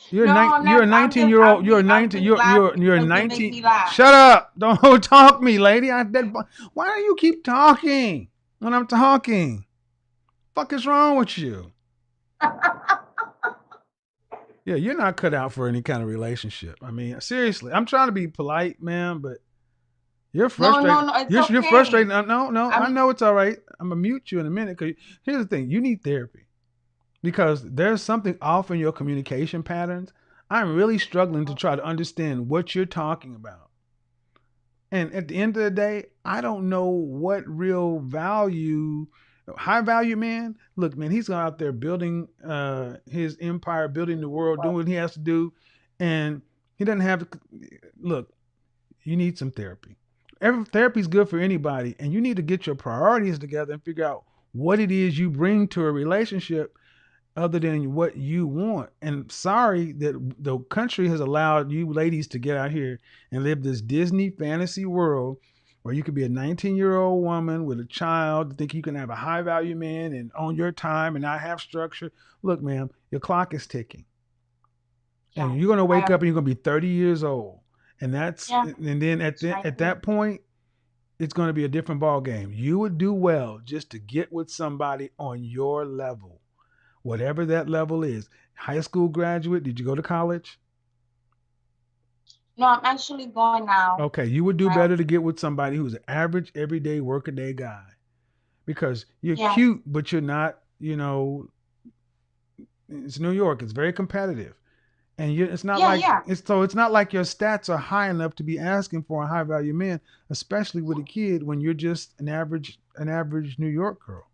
You're No, nine. I'm You're not. a 19 year old. You're a I'm 19. just laughing You're a because you make 19. me laugh. Shut up! Don't talk me, lady. Why do you keep talking when I'm talking? Fuck is wrong with you? Yeah, you're not cut out for any kind of relationship. I mean, seriously, I'm trying to be polite, man, but you're frustrated. No. It's You're okay. frustrated. No. I I'm know it's all right. I'm gonna mute you in a minute. Cause here's the thing: you need therapy because there's something off in your communication patterns. I'm really struggling to try to understand what you're talking about. And at the end of the day, I don't know what real value, high value man. Look, man, he's out there building his empire, building the world, doing what he has to do, and he doesn't have. Look, you need some therapy. Therapy is good for anybody, and you need to get your priorities together and figure out what it is you bring to a relationship other than what you want. And sorry that the country has allowed you ladies to get out here and live this Disney fantasy world where you could be a 19-year-old woman with a child, think you can have a high value man and own your time and not have structure. Look, ma'am, your clock is ticking. And you're gonna wake up and you're gonna be 30 years old. And then at that point, it's gonna be a different ball game. You would do well just to get with somebody on your level. Whatever that level is. High school graduate, did you go to college? No, I'm actually going now. Okay, you would do better to get with somebody who's an average, everyday, workaday guy. Because you're cute, but you're not, it's New York. It's very competitive. And it's not it's not like your stats are high enough to be asking for a high value man, especially with a kid when you're just an average New York girl.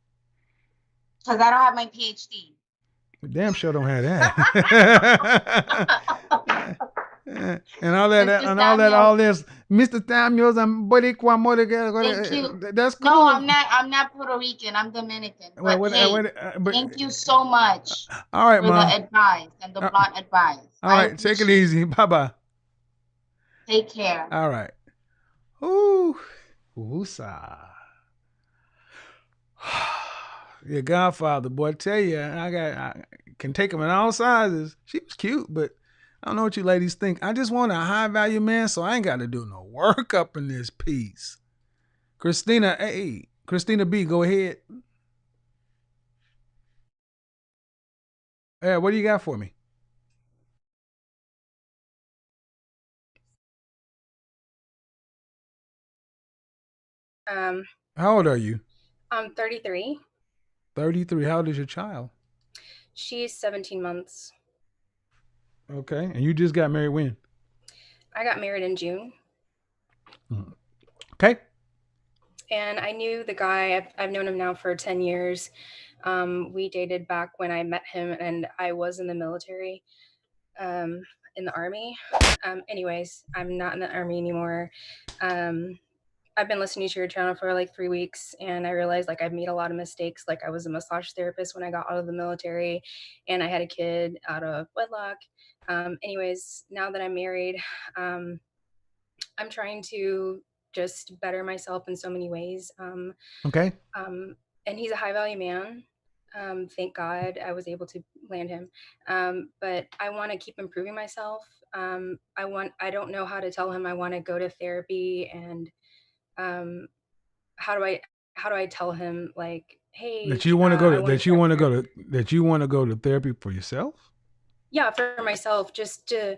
Because I don't have my PhD. Damn sure don't have that. and all this. Mr. Samuels, I'm Boricua. Thank you. That's cool. No, I'm not Puerto Rican. I'm Dominican. But thank you so much. All right, for the advice and the blunt advice. All right, take it easy. Bye-bye. Take care. All right. Ooh. Woosah. Your godfather, boy, I tell you, I can take him in all sizes. She was cute, but I don't know what you ladies think. I just want a high value man, so I ain't got to do no work up in this piece. Christina B, go ahead. Yeah, what do you got for me? How old are you? I'm 33. 33. How old is your child? She's 17 months. Okay. And you just got married when? I got married in June. Okay. And I knew the guy. I've known him now for 10 years. We dated back when I met him, and I was in the military, in the army. Anyways, I'm not in the army anymore. Um, I've been listening to your channel for like 3 weeks, and I realized like I've made a lot of mistakes. Like I was a massage therapist when I got out of the military, and I had a kid out of wedlock. Anyways, now that I'm married, um, I'm trying to just better myself in so many ways. Okay. And he's a high value man. Thank God I was able to land him. But I want to keep improving myself. I don't know how to tell him I want to go to therapy, and um, how do I, how do I tell him like, hey, That you want to go I to want to that you start want to go therapy. to that you want to go to therapy for yourself? Yeah, for myself, just to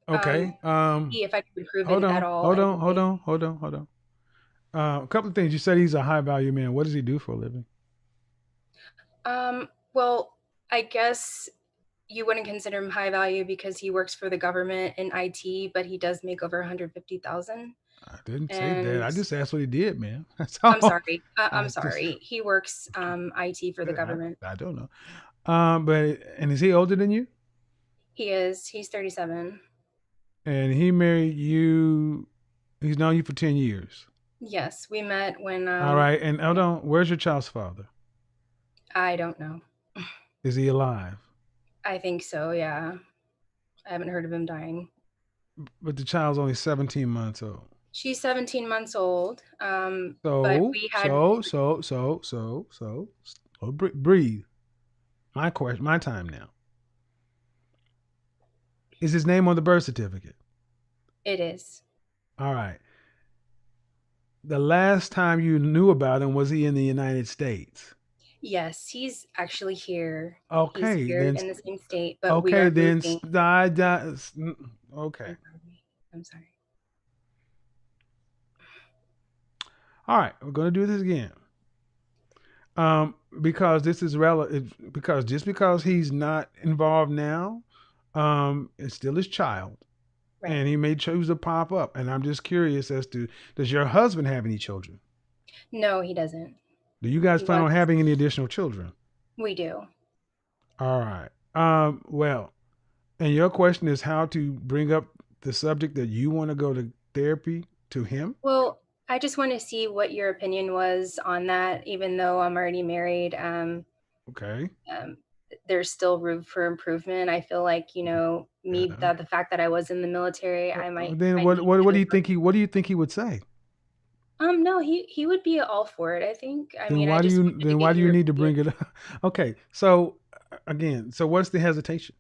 Okay. see if I can improve Hold it at on. all Hold every on. Hold day. on. Hold on. Hold on. A couple of things. You said he's a high value man. What does he do for a living? Well, I guess you wouldn't consider him high value because he works for the government in IT, but he does make over 150,000. I didn't say that. And I just asked what he did, man. That's I'm all. sorry. I'm I just sorry. He works IT for the government. I don't know. But and is he older than you? He is. He's 37. And he married you. He's known you for 10 years. Yes, we met when All right. And hold on. Where's your child's father? I don't know. Is he alive? I think so. Yeah, I haven't heard of him dying. But the child's only 17 months old. She's 17 months old. But So, we had so, so, so, so, so, so breathe. My question, my time now. Is his name on the birth certificate? it is. All right. The last time you knew about him, was he in the United States? Yes, he's actually here. He's Okay, here then. in the same state, but we Okay, are then. moving. Okay. I'm sorry. I'm sorry. All right, we're gonna do this again. Because this is relative. Because just because he's not involved now, it's still his child, Right. and he may choose to pop up. And I'm just curious as to, does your husband have any children? No, he doesn't. Do you guys He plan on wants. having any additional children? We do. All right. Well, and your question is how to bring up the subject that you want to go to therapy to him? Well, I just want to see what your opinion was on that, even though I'm already married. Okay. Um, there's still room for improvement. I feel like, me, Yeah. that the fact that I was in the military, Then I what need what to do you improve. think he would say? No, he would be all for it, I think. I Then mean, I why do just you wanted to then why get do you your need to opinion. bring it up? Okay. So again, so what's the hesitation?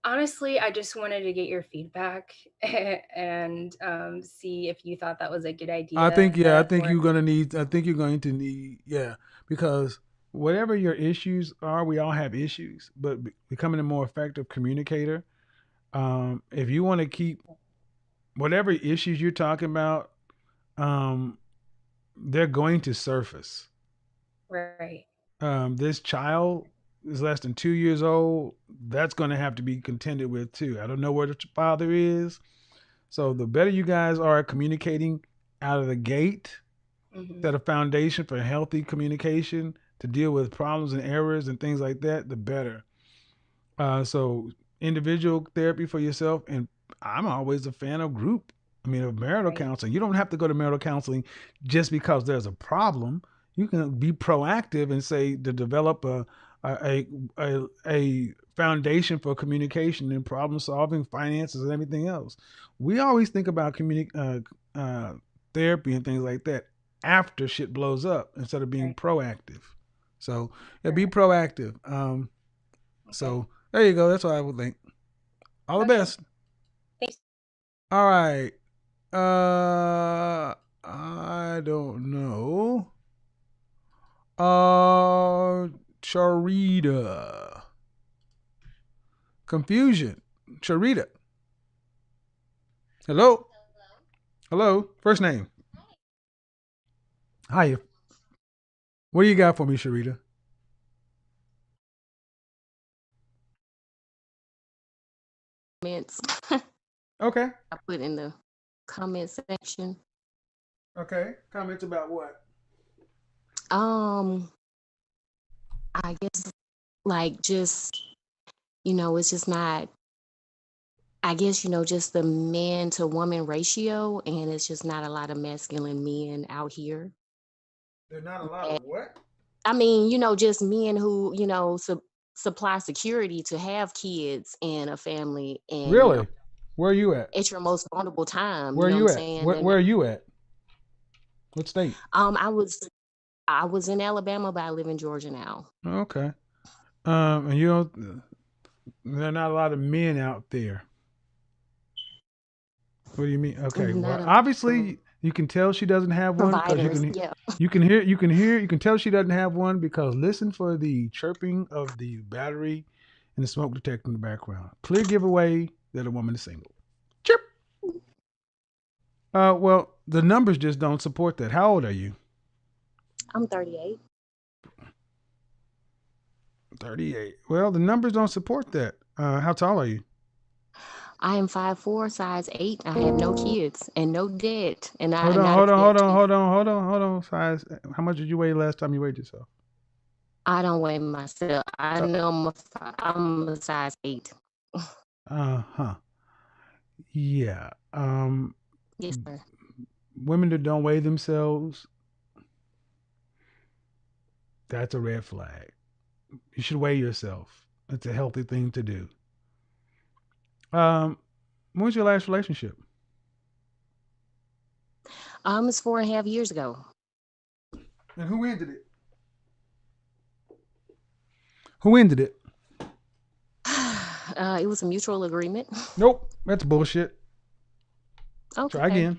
Honestly, I just wanted to get your feedback and see if you thought that was a good idea or I think you're going to need, yeah, because whatever your issues are, we all have issues, but becoming a more effective communicator, if you want to keep whatever issues you're talking about, um, they're going to surface. right. This child is less than 2 years old. That's going to have to be contended with too. I don't know where the father is. So the better you guys are at communicating out of the gate, Hmm. set a foundation for healthy communication to deal with problems and errors and things like that, the better. So individual therapy for yourself, and I'm always a fan of group. I mean, of marital Right. counseling. You don't have to go to marital counseling just because there's a problem. You can be proactive and say to develop a foundation for communication and problem solving, finances, and everything else. We always think about therapy and things like that after shit blows up instead of being Right. proactive. So yeah, be Right. proactive. Okay. So there you go. That's what I would think. All the Okay. best. Thanks. All right. I don't know. Charita. Confusion. Charita. Hello. Hello. First name. Hi. What do you got for me, Charita? Comments Okay. I put in the comment section. Okay. Comments about what? Um, I guess like just it's just not. I guess just the man to woman ratio, and it's just not a lot of masculine men out here. There's not a lot And, of what? I mean, just men who supply security to have kids and a family, and Really? Where are you at? at your most vulnerable time. Where You are know what I'm you at? saying? Where are you at? What state? I was in Alabama, but I live in Georgia now. Okay. And there are not a lot of men out there. What do you mean? Okay. Not Well, a lot of obviously you can tell she doesn't have one because providers. Yeah. you can tell she doesn't have one because listen for the chirping of the battery and the smoke detector in the background. Clear giveaway that a woman is single. Chirp. Well, the numbers just don't support that. How old are you? I'm 38. 38. Well, the numbers don't support that. How tall are you? I am 5'4", size 8. I have no kids and no debt, and Hold I'm on, not a hold on. Size. How much did you weigh last time you weighed yourself? I don't weigh myself. I know I'm a size 8. Huh. Yeah. Yes, sir. Women that don't weigh themselves, that's a red flag. You should weigh yourself. It's a healthy thing to do. When was your last relationship? It's 4.5 years ago. And who ended it? Who ended it? It was a mutual agreement. Nope. That's bullshit. Okay. Try again.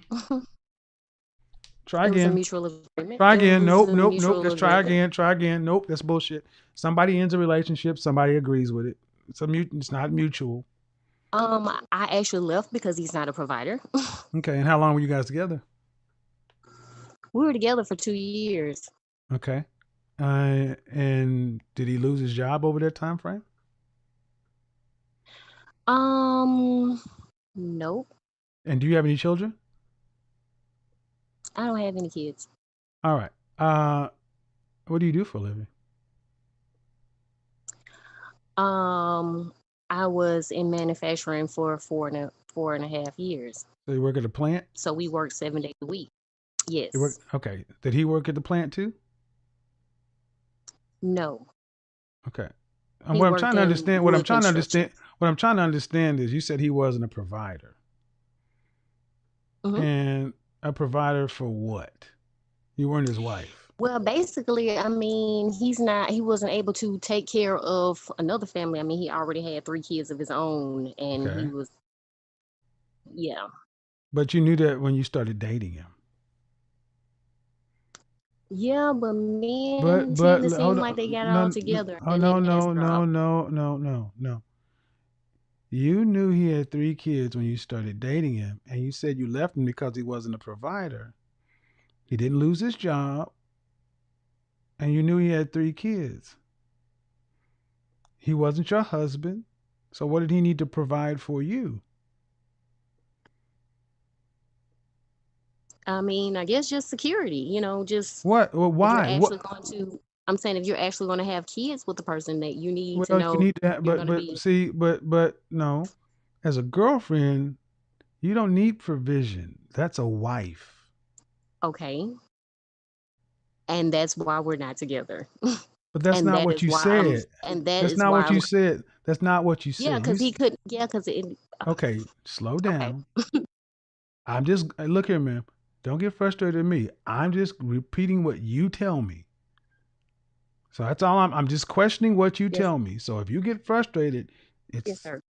Try It was a again. mutual agreement. Try It again. was Nope. a mutual Let's try agreement. again. Try again. Nope. That's bullshit. Somebody ends a relationship. Somebody agrees with it. It's not mutual. I actually left because he's not a provider. Okay. And how long were you guys together? We were together for 2 years. Okay. And did he lose his job over that time frame? Nope. And do you have any children? I don't have any kids. All right. What do you do for a living? I was in manufacturing for four and a half years. So you work at a plant? So we worked 7 days a week. Yes. Okay. Did he work at the plant too? No. Okay. He What I'm worked trying to in understand, wood construction. what I'm trying to understand is you said he wasn't a provider. Mhm. And a provider for what? You weren't his wife. Well, basically, I mean, he wasn't able to take care of another family. I mean, he already had 3 kids of his own, and he Okay. was, yeah. But you knew that when you started dating him. Yeah, but men But tend to seem hold like they on. got it all No, together, oh and no, then that's no, the no, problem. no. You knew he had 3 kids when you started dating him, and you said you left him because he wasn't a provider. He didn't lose his job, and you knew he had 3 kids. He wasn't your husband, so what did he need to provide for you? I mean, I guess just security, just What? Well, if you're why? actually What? going to, I'm saying if you're actually going to have kids with the person, that you need to Well, you know need to, you're going to but be see, but no. As a girlfriend, you don't need provision. That's a wife. okay. And that's why we're not together. But that's And not that what is you why I'm, said. and that That's is not why what I'm, you said. That's not what you yeah, said. because he couldn't, yeah, because it, Okay, slow okay. down. I'm just look here, man. Don't get frustrated at me. I'm just repeating what you tell me. So that's all I'm just questioning what you Yes, tell me. So if you get frustrated, yes, it's sir.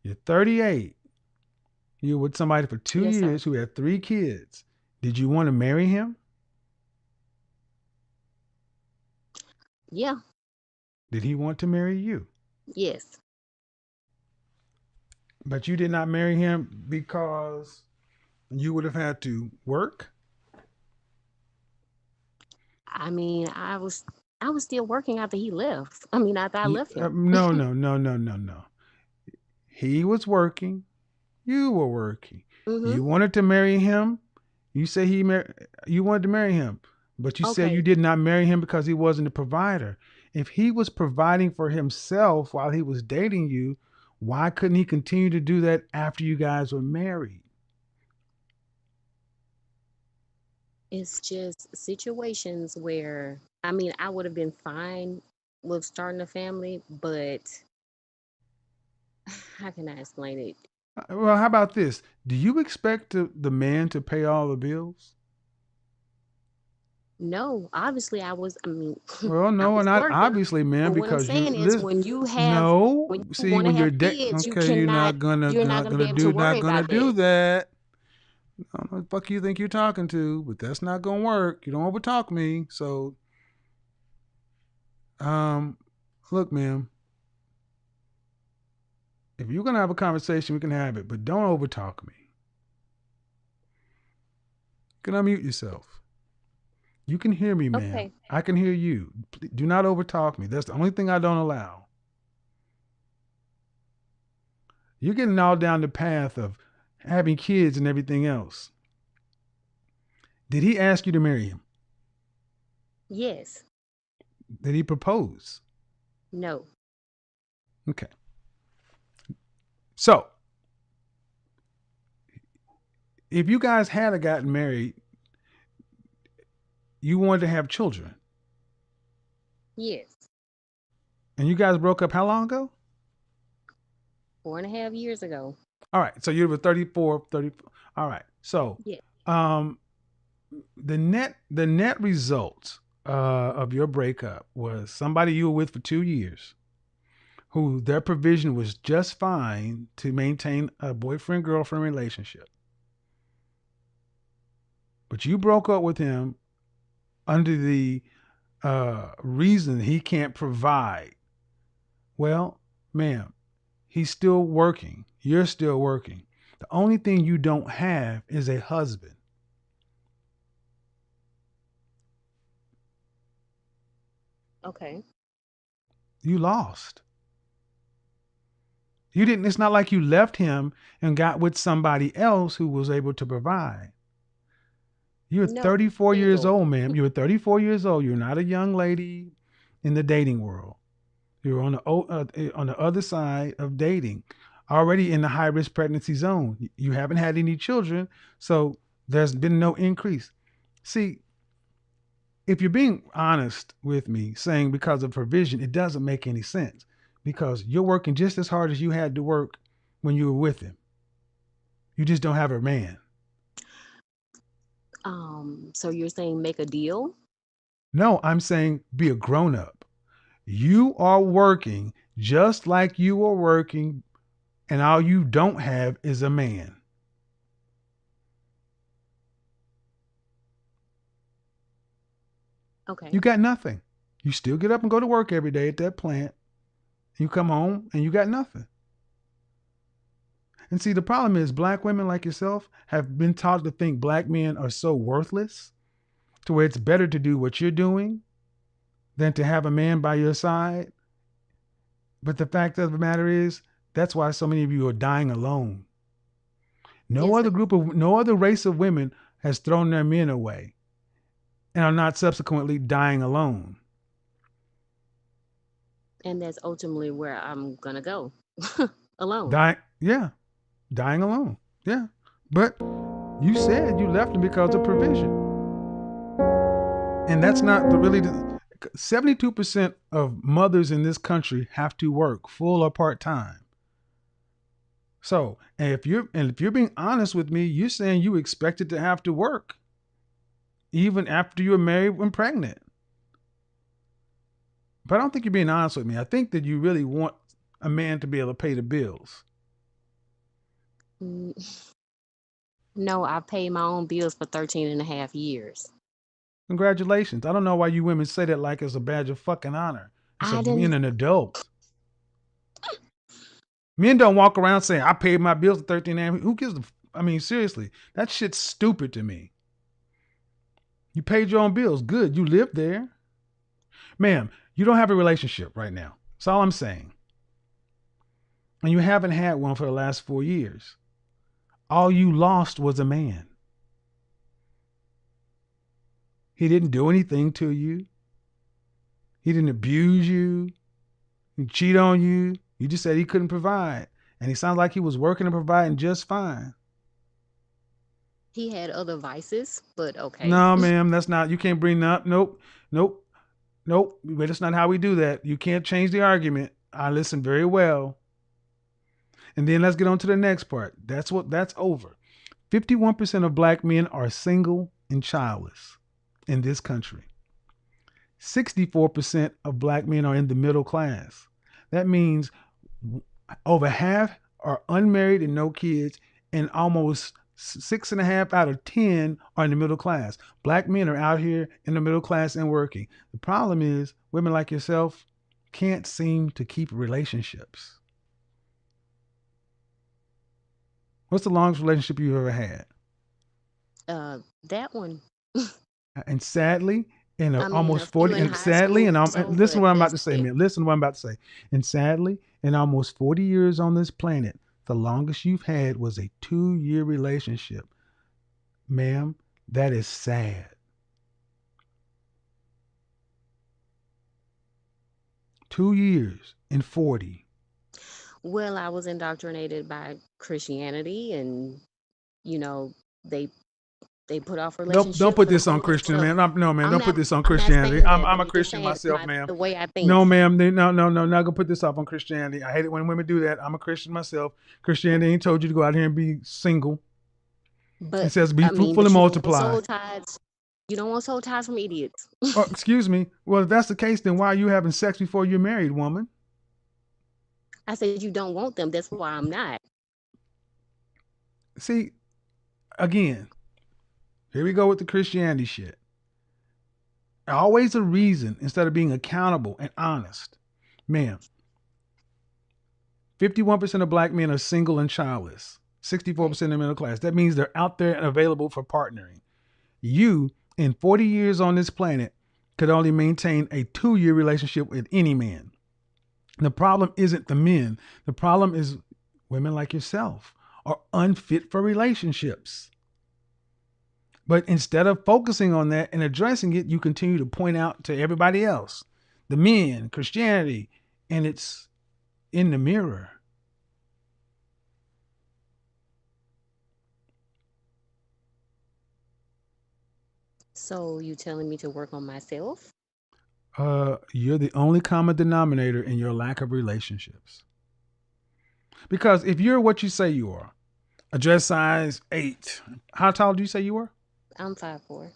you're 38. You're with somebody for 2 Yes, sir. years who had 3 kids. Did you want to marry him? Yeah, Did he want to marry you? yes. But you did not marry him because you would have had to work? I mean, I was still working after he left. After I left him. No. He was working. You were working. Mm-hmm. You wanted to marry him. You say you wanted to marry him, but you said Okay. you did not marry him because he wasn't a provider. If he was providing for himself while he was dating you, why couldn't he continue to do that after you guys were married? It's just situations where, I mean, I would have been fine with starting a family, but how can I explain it? Well, how about this? Do you expect the man to pay all the bills? No, obviously I mean, Well, I no, was not working. obviously, man, But what I'm because you saying is listen. when you No, see, want to when you're have kids, okay, you're not gonna be able to not worry gonna about do that. that. I don't know what the fuck you think you're talking to, but that's not gonna work. You don't overtalk me. So, um, look, ma'am, if you're gonna have a conversation, we can have it, but don't overtalk me. You can unmute yourself. You can hear me, ma'am. Okay. I can hear you. Do not overtalk me. That's the only thing I don't allow. You're getting all down the path of having kids and everything else. Did he ask you to marry him? Yes. Did he propose? No. Okay. So, if you guys had gotten married, you wanted to have children, Yes. and you guys broke up how long ago? 4.5 years ago. All right. So you were 34, 34. All right. So, Yeah. um, the net result of your breakup was somebody you were with for 2 years, who their provision was just fine to maintain a boyfriend-girlfriend relationship. But you broke up with him under the reason he can't provide. Well, ma'am, he's still working. You're still working. The only thing you don't have is a husband. Okay. You lost. You didn't, it's not like you left him and got with somebody else who was able to provide. You're No, 34 years single. old, ma'am. You're 34 years old. You're not a young lady in the dating world. You're on the other side of dating, already in the high risk pregnancy zone. You haven't had any children, so there's been no increase. See, if you're being honest with me, saying because of provision, it doesn't make any sense because you're working just as hard as you had to work when you were with him. You just don't have a man. So you're saying make a deal? No, I'm saying be a grown up. You are working just like you are working, and all you don't have is a man. Okay. You got nothing. You still get up and go to work every day at that plant. You come home and you got nothing. And see, the problem is black women like yourself have been taught to think black men are so worthless to where it's better to do what you're doing than to have a man by your side. But the fact of the matter is, that's why so many of you are dying alone. Yes, No other race of women has thrown their men away and are not subsequently dying alone. and that's ultimately where I'm gonna go. Alone. Dying alone. Yeah. But you said you left him because of provision. And that's not the really 72% of mothers in this country have to work full or part-time. So, and if you're being honest with me, you're saying you expected to have to work even after you were married and pregnant. But I don't think you're being honest with me. I think that you really want a man to be able to pay the bills. Mm, No, I paid my own bills for 13.5 years. Congratulations. I don't know why you women say that like it's a badge of fucking honor. It's I of being didn't. an adult. Men don't walk around saying, I paid my bills at 13 and who gives I mean, seriously, that shit's stupid to me. You paid your own bills. Good. You live there. Ma'am, you don't have a relationship right now. That's all I'm saying. And you haven't had one for the last 4 years. All you lost was a man. He didn't do anything to you. He didn't abuse you. He cheat on you. You just said he couldn't provide. And he sounds like he was working and providing just fine. He had other vices, but okay. No, ma'am, that's not, you can't bring up. Nope. But that's not how we do that. You can't change the argument. I listened very well. And then let's get on to the next part. That's over. 51% of black men are single and childless in this country. 64% of black men are in the middle class. That means over half are unmarried and no kids, and almost 6.5 out of 10 are in the middle class. Black men are out here in the middle class and working. The problem is women like yourself can't seem to keep relationships. What's the longest relationship you've ever had? That one. And sadly, in I mean, almost a few 40, in and high sadly, and school, listen to but what I'm about to that's say, it. man. Listen to what I'm about to say. And sadly, in almost 40 years on this planet, the longest you've had was a 2-year relationship. Ma'am, that is sad. 2 years in 40. Well, I was indoctrinated by Christianity, and you know, they put off relationships. Don't put and this all on that Christian, stuff. man. No, man, I'm don't not. put this on I'm not Christianity. saying I'm that, a but I'm just Christian saying it's myself, ma'am. the way I think. No, ma'am. No, not gonna put this off on Christianity. I hate it when women do that. I'm a Christian myself. Christianity ain't told you to go out here and be single. But It says be I mean, fruitful but and you don't want multiply. soul ties. You don't want soul ties from idiots. Oh, excuse me. Well, if that's the case, then why are you having sex before you're married, woman? I said you don't want them. That's why I'm not. See, again, here we go with the Christianity shit. Always a reason instead of being accountable and honest. Ma'am, 51% of black men are single and childless. 64% in the middle class. That means they're out there and available for partnering. You, in 40 years on this planet, could only maintain a 2-year relationship with any man. The problem isn't the men. The problem is women like yourself are unfit for relationships. But instead of focusing on that and addressing it, you continue to point out to everybody else, the men, Christianity, and it's in the mirror. So you telling me to work on myself? You're the only common denominator in your lack of relationships. Because if you're what you say you are, a dress size 8, how tall do you say you were? I'm 5'4".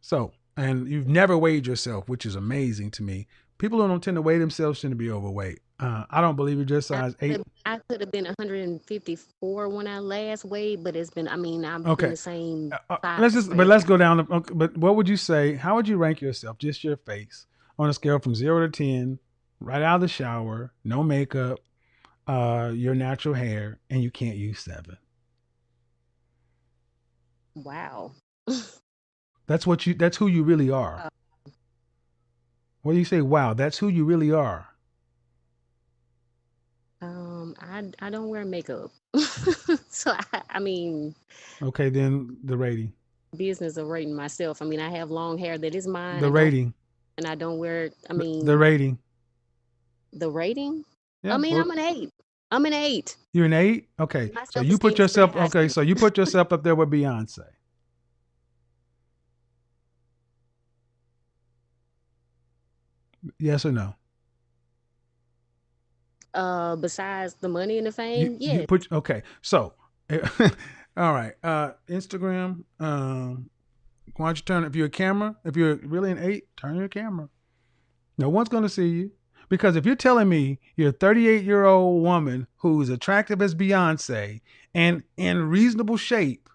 So, and you've never weighed yourself, which is amazing to me. People who don't tend to weigh themselves tend to be overweight. I don't believe you're dress size 8. I could have been 154 when I last weighed, but it's been. I mean, I've been Okay. the same. Let's go down. But what would you say? How would you rank yourself? Just your face on a scale from 0 to 10, right out of the shower, no makeup, your natural hair, and you can't use 7. Wow. That's who you really are. What do you say? Wow, that's who you really are. I don't wear makeup, so I mean, Okay, then the rating. business of rating myself. I mean, I have long hair that is mine. The rating. And I don't wear. I mean, the rating. The rating. Yeah, I mean, well, I'm an 8. I'm an 8. You're an 8. Okay, My so you put self-esteem is pretty yourself. high. Okay, so you put yourself up there with Beyonce. Yes or no? Besides the money and the fame, You yes. put okay. So, all right. Instagram. Why don't you turn? If you're a camera, if you're really an 8, turn your camera. No one's going to see you, because if you're telling me you're a 38-year-old woman who's attractive as Beyonce and in reasonable shape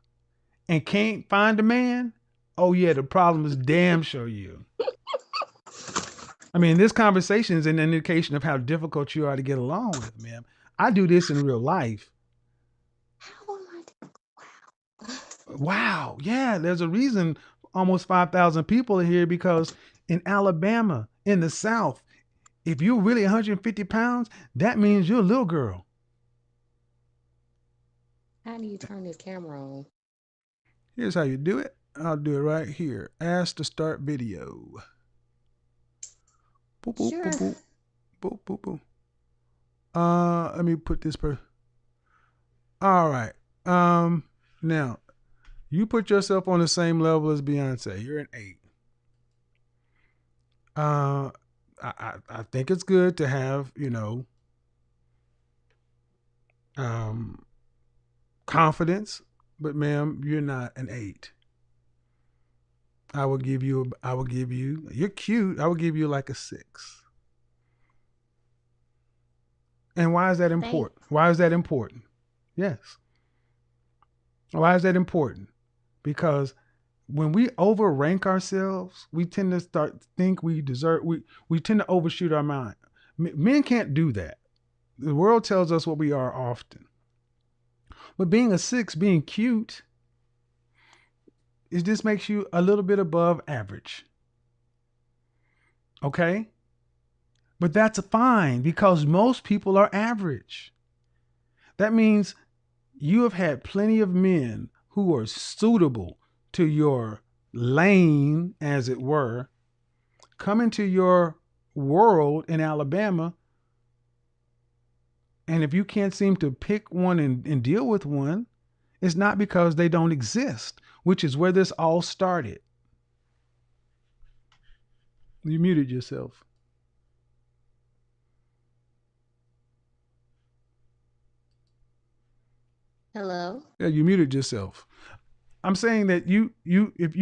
and can't find a man, oh yeah, the problem is damn sure you. I mean, this conversation is an indication of how difficult you are to get along with, ma'am. I do this in real life. How am I doing? Wow. Yeah, there's a reason almost 5,000 people are here, because in Alabama, in the South, if you're really 150 pounds, that means you're a little girl. How do you turn this camera on? Here's how you do it. I'll do it right here. Ask to start video. Boop, boop, Sure. boop, boop. Boop, boop, boop. Let me put this all right. Now you put yourself on the same level as Beyonce. You're an 8. I think it's good to have, confidence, but ma'am, you're not an 8. You're cute. I would give you like a 6. And why is that important? Why is that important? Yes. Why is that important? Because when we overrank ourselves, we tend to think we deserve, we tend to overshoot our mind. Men can't do that. The world tells us what we are often. But being a 6, being cute, it just makes you a little bit above average. Okay? But that's fine because most people are average. That means you have had plenty of men who are suitable to your lane, as it were, come into your world in Alabama. And if you can't seem to pick one and deal with one, it's not because they don't exist, which is where this all started. You muted yourself. Hello? Yeah, you muted yourself. I'm saying that if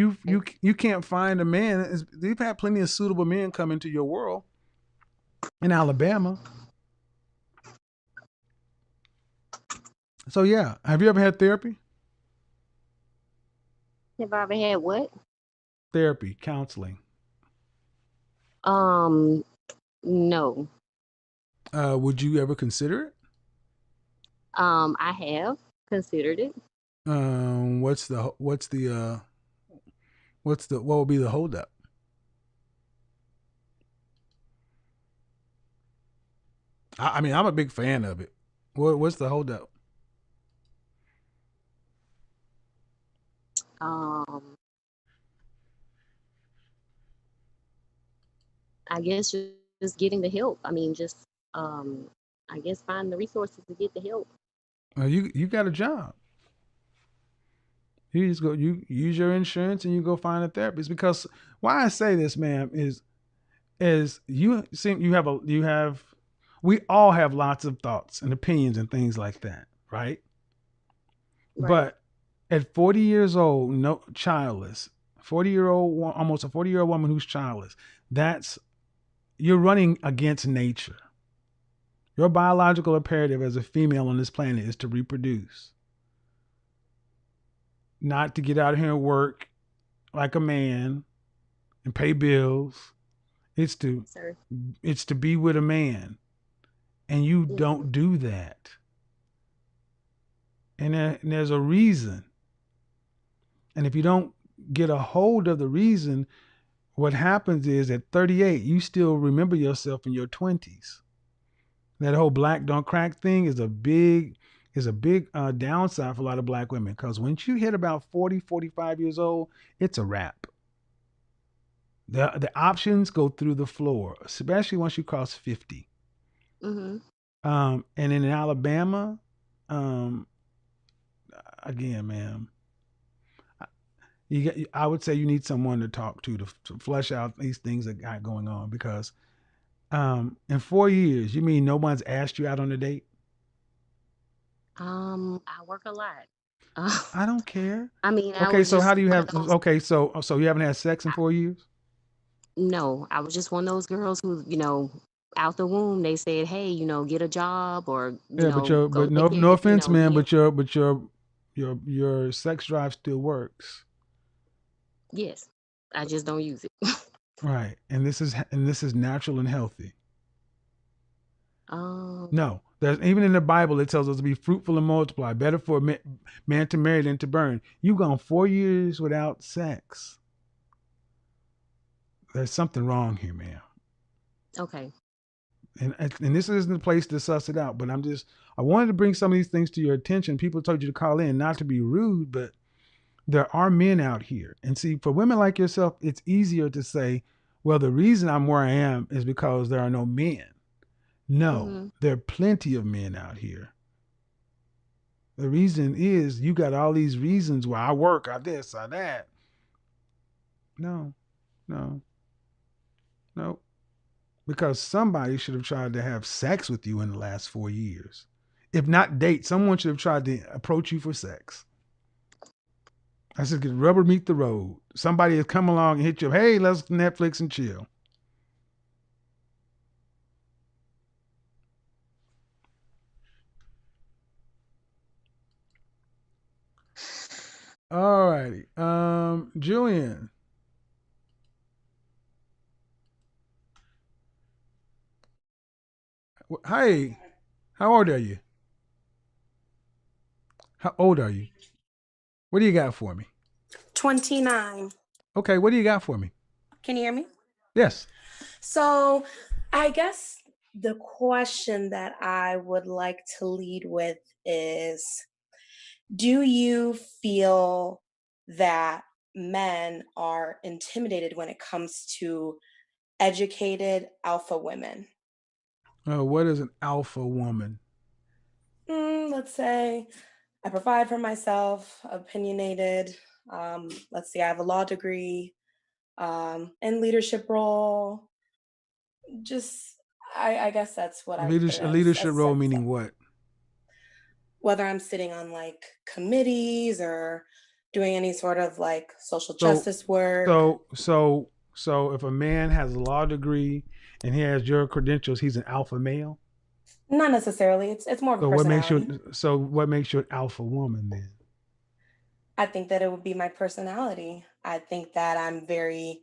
you can't find a man, you've had plenty of suitable men come into your world in Alabama. So yeah, have you ever had therapy? Have I ever had what? Therapy, counseling. No. Would you ever consider it? I have considered it. What would be the holdup? I mean, I'm a big fan of it. What's the holdup? I guess just getting the help. I mean, just I guess find the resources to get the help. You got a job. You just you use your insurance and you go find a therapist. Because why I say this, ma'am, is we all have lots of thoughts and opinions and things like that, right? But at 40 years old, no, childless, 40-year-old, almost a 40-year-old woman who's childless, you're running against nature. Your biological imperative as a female on this planet is to reproduce. Not to get out here and work like a man and pay bills. It's to be with a man. And you don't do that. And there's a reason. And if you don't get a hold of the reason, what happens is at 38, you still remember yourself in your 20s. That whole black don't crack thing is a big downside for a lot of black women, because once you hit about 40, 45 years old, it's a wrap. The options go through the floor, especially once you cross 50. Mm-hmm. And in Alabama, again, ma'am, I would say you need someone to talk to flesh out these things that got going on, because in 4 years, you mean no one's asked you out on a date? I work a lot. I don't care. I mean, okay, so how do you have? Okay, so you haven't had sex in 4 years? No, I was just one of those girls who, out the womb, they said, "Hey, get a job or but no offense, man, but your sex drive still works. Yes, I just don't use it. Right, and this is natural and healthy. No, there's even in the Bible it tells us to be fruitful and multiply. Better for a man to marry than to burn. You've gone 4 years without sex. There's something wrong here, man. Okay. and this isn't the place to suss it out, but I wanted to bring some of these things to your attention. People told you to call in, not to be rude, but there are men out here. And see, for women like yourself, it's easier to say, well, the reason I'm where I am is because there are no men. No, there are plenty of men out here. The reason is you got all these reasons why I work, I this, I that. No, no, no. Because somebody should have tried to have sex with you in the last 4 years. If not date, someone should have tried to approach you for sex. I said, get rubber meet the road. Somebody has come along and hit you up. Hey, let's Netflix and chill. All righty. Julian. Hi. How old are you? How old are you? What do you got for me? 29. Okay, what do you got for me? Can you hear me? Yes. So, I guess the question that I would like to lead with is, do you feel that men are intimidated when it comes to educated alpha women? What is an alpha woman? Let's say I provide for myself, opinionated. Let's see, I have a law degree, in leadership role. Just, I guess that's what I would put it A as leadership role such. meaning what? Whether I'm sitting on like committees or doing any sort of like social So justice work. so if a man has a law degree and he has your credentials, he's an alpha male? Not necessarily. It's more of a So personality. what makes you an alpha woman then? I think that it would be my personality. I think that I'm very,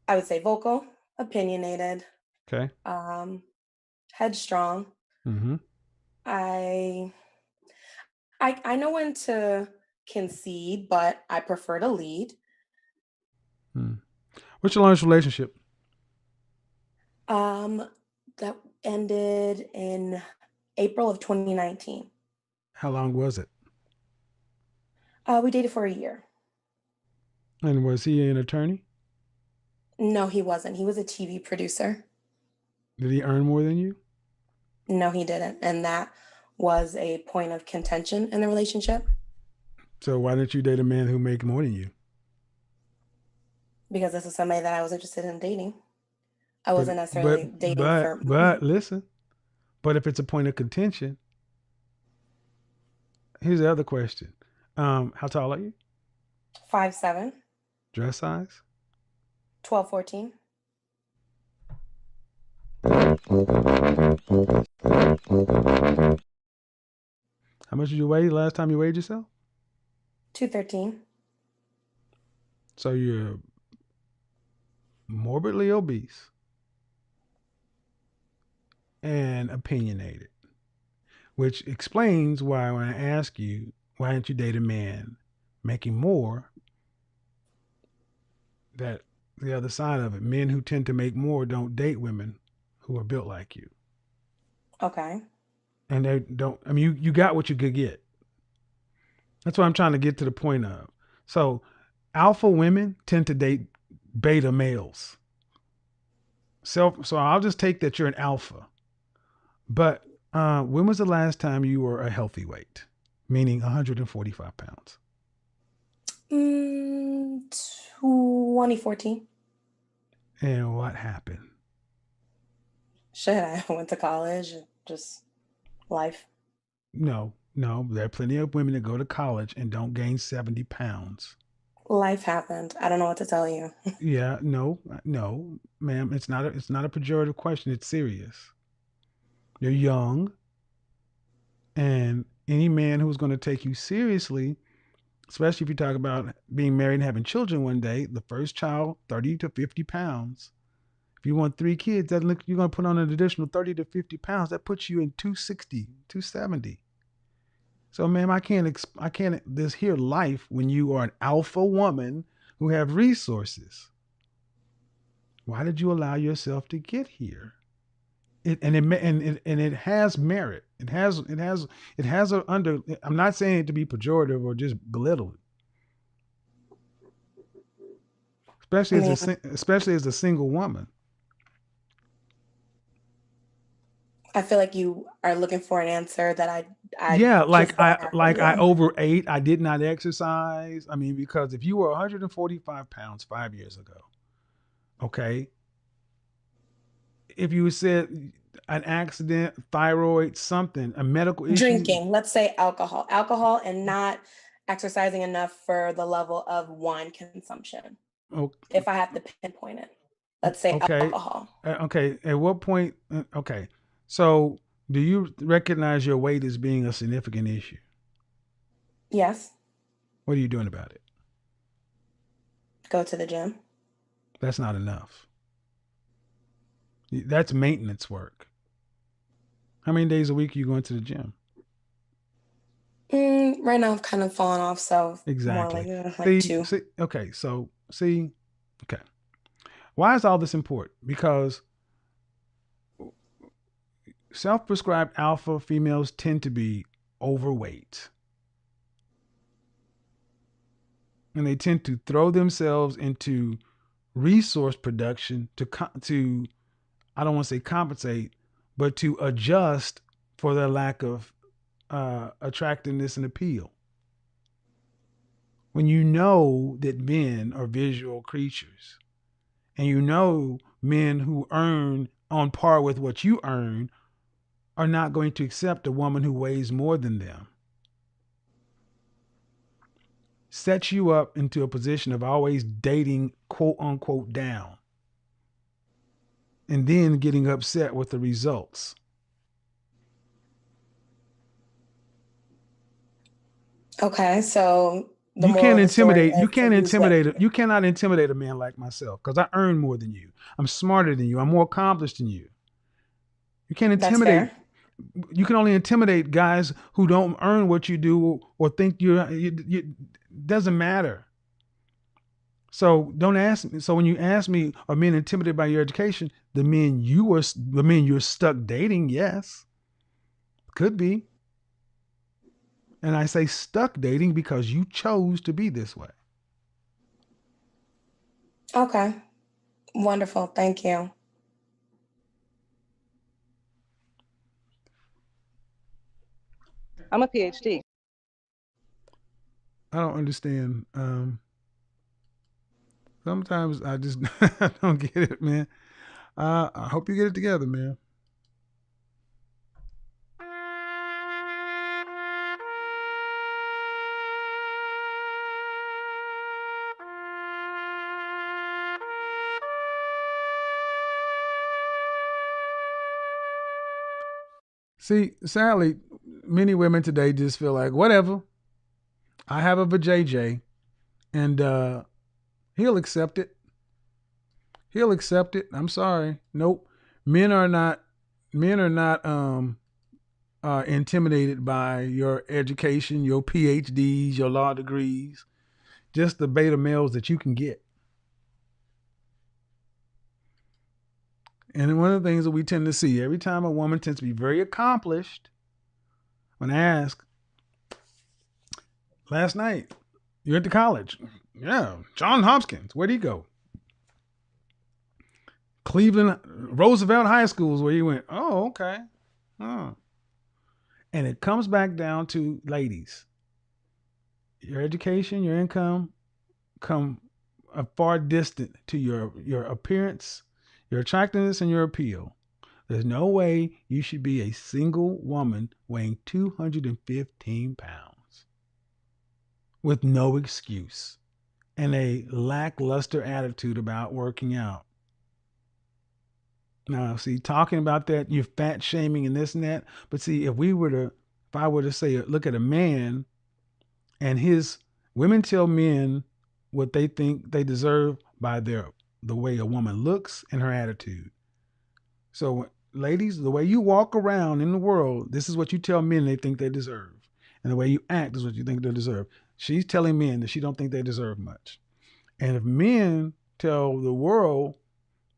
I would say vocal, opinionated, Okay. headstrong. Mm-hmm. I I know when to concede, but I prefer to lead. What's your longest relationship? That ended in April of 2019. How long was it? We dated for a year. And was he an attorney? No, he wasn't. He was a TV producer. Did he earn more than you? No, he didn't. And that was a point of contention in the relationship So why didn't you date a man who make more than you? because this is somebody that I was interested in dating. I wasn't necessarily dating for. But listen. But if it's a point of contention, here's the other question. How tall are you? 5'7", Dress size? 12, 14. How much did you weigh last time you weighed yourself? 213. So you're morbidly obese and opinionated, which explains why when I ask you, why didn't you date a man making more, that the other side of it, men who tend to make more don't date women who are built like you. Okay. And they don't, I mean, you got what you could get. That's what I'm trying to get to the point of. So alpha women tend to date beta males. So I'll just take that you're an alpha. But when was the last time you were a healthy weight? Meaning 145 pounds. 2014. And what happened? Shit, I went to college. Just life. No, there are plenty of women that go to college and don't gain 70 pounds. Life happened. I don't know what to tell you. Yeah, no, ma'am. It's not a pejorative question. It's serious. You're young, and any man who's going to take you seriously, especially if you talk about being married and having children one day, the first child, 30 to 50 pounds. If you want 3 kids, you're going to put on an additional 30 to 50 pounds. That puts you in 260, 270. So, ma'am, I can't this here life when you are an alpha woman who have resources. Why did you allow yourself to get here? it has merit. It has a under. I'm not saying it to be pejorative or just belittle it. I mean, Especially as a single woman. I feel like you are looking for an answer that I Yeah, just don't have for I you. overate. I did not exercise. I mean, because if you were 145 pounds 5 years ago, okay, if you said an accident, thyroid, something, a medical issue, Drinking, let's say alcohol and not exercising enough for the level of wine consumption. o- If I have to pinpoint it, let's say okay, alcohol. okay. At what point? Okay, so do you recognize your weight as being a significant issue? Yes, What are you doing about it? go to the gym. That's not enough. That's maintenance work. How many days a week are you going to the gym? Right now, I've kind of fallen off, so more Exactly. like two. Okay. Okay. Why is all this important? Because self-prescribed alpha females tend to be overweight. And they tend to throw themselves into resource production to I don't want to say compensate, but to adjust for their lack of attractiveness and appeal. When you know that men are visual creatures, and you know men who earn on par with what you earn are not going to accept a woman who weighs more than them, sets you up into a position of always dating quote unquote down and then getting upset with the results. Okay, so the You moral can't of the story intimidate. is to lose weight. You cannot intimidate a man like myself because I earn more than you. I'm smarter than you. I'm more accomplished than you. You can't That's intimidate. fair. You can only intimidate guys who don't earn what you do or think you doesn't matter. So don't ask me. So when you ask me, are men intimidated by your education? The men you're stuck dating, yes, could be. And I say stuck dating because you chose to be this way. Okay, wonderful. Thank you. I'm a PhD. I don't understand. Sometimes I just I don't get it, man. I hope you get it together, man. See, sadly, many women today just feel like, whatever, I have a vajayjay, and he'll accept it. He'll accept it. I'm sorry. Nope. Men are not. Men are not intimidated by your education, your PhDs, your law degrees, just the beta males that you can get. And one of the things that we tend to see every time a woman tends to be very accomplished, when I ask, last night, you went to college. Yeah, John Hopkins. Where'd he go? Cleveland, Roosevelt High School is where he went. Oh, okay. Oh. And it comes back down to ladies. Your education, your income come a far distant to your appearance, your attractiveness, and your appeal. There's no way you should be a single woman weighing 215 pounds with no excuse and a lackluster attitude about working out. Now, see, talking about that, you're fat shaming and this and that. But see, if I were to say, look at a man and his women tell men what they think they deserve by the way a woman looks and her attitude. So, ladies, the way you walk around in the world, this is what you tell men they think they deserve, and the way you act is what you think they deserve. She's telling men that she don't think they deserve much, and if men tell the world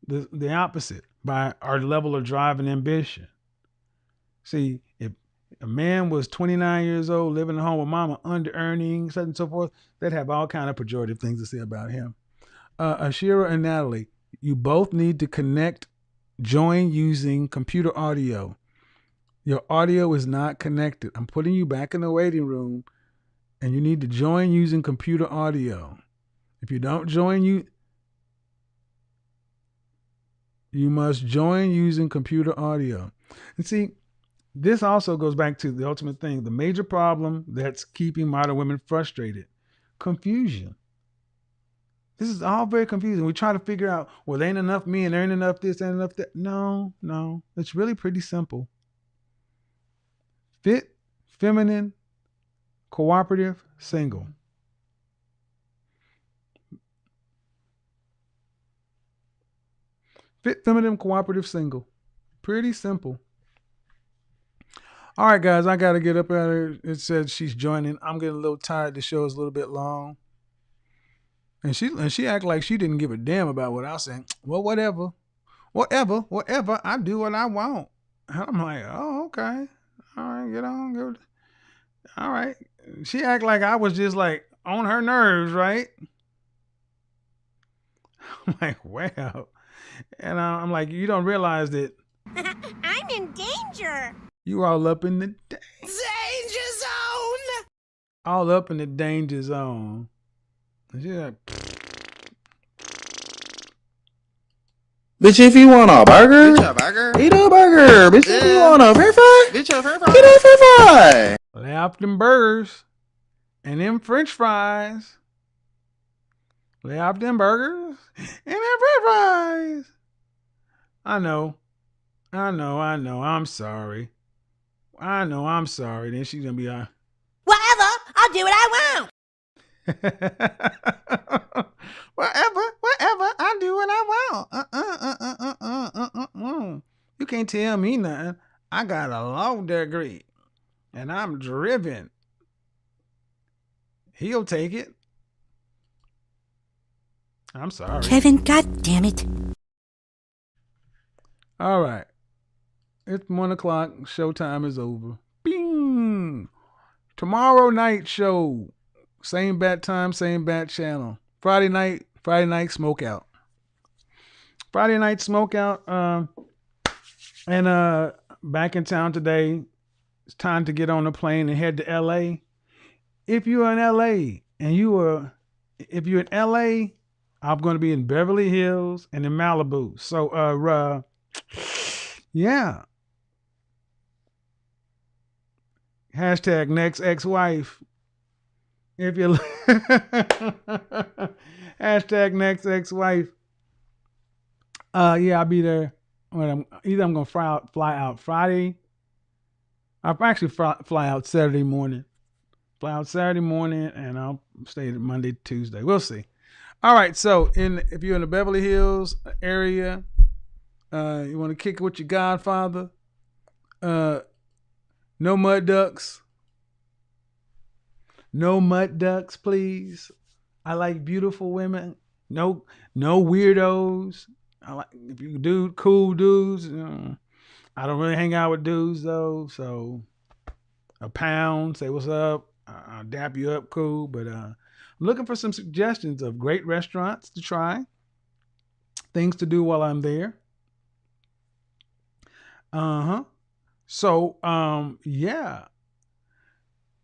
the opposite, by our level of drive and ambition. See, if a man was 29 years old, living at home with mama, under earning, such and so forth, they'd have all kind of pejorative things to say about him. Ashira and Natalie, you both need to connect, join using computer audio. Your audio is not connected. I'm putting you back in the waiting room, and you need to join using computer audio. If you don't join, you must join using computer audio. And see, this also goes back to the ultimate thing, the major problem that's keeping modern women frustrated: confusion. This is all very confusing. We try to figure out, well, there ain't enough men, there ain't enough this, there ain't enough that. No. It's really pretty simple. Fit, feminine, cooperative, single. Fit, feminine, cooperative, single. Pretty simple. All right, guys, I got to get up out of here. It said she's joining. I'm getting a little tired. The show is a little bit long. And she act like she didn't give a damn about what I was saying. Well, whatever. I do what I want. And I'm like, oh, okay. All right, get on. Go. All right. She act like I was just like on her nerves, right? I'm like, wow. And I'm like, you don't realize that I'm in danger. you all up in the Danger zone. all up in the danger zone. And she's like, Bitch, if you want a burger, Bitch, a burger? eat a burger. Bitch, if you want a french fry, Bitch, a french fry? get a french fry. lay off them burgers and them french fries. Lay off them burgers and them french fries. I know. I'm sorry. I'm sorry. Then she's going to be like, Whatever. I'll do what I want. whatever, I do what I want. You can't tell me nothing. I got a law degree, and I'm driven. He'll take it. I'm sorry. Kevin, God damn it. All right. It's 1 o'clock. Showtime is over. Bing! Tomorrow night show. Same bat time, same bat channel. Friday night smokeout. Friday night smokeout. And back in town today. It's time to get on the plane and head to LA. If you're in LA if you're in LA, I'm going to be in Beverly Hills and in Malibu. So yeah. Hashtag next ex-wife. If you hashtag next ex-wife. Yeah, I'll be there. Either I'm gonna fly out Friday. I'll actually fly out Saturday morning. Fly out Saturday morning, and I'll stay Monday, Tuesday. We'll see. All right. So if you're in the Beverly Hills area, you want to kick it with your godfather. No mud ducks. No mud ducks, please. I like beautiful women. No weirdos. I like if you cool dudes. I don't really hang out with dudes though. So a pound, say what's up. I'll dap you up, cool. But I'm looking for some suggestions of great restaurants to try, things to do while I'm there. So yeah.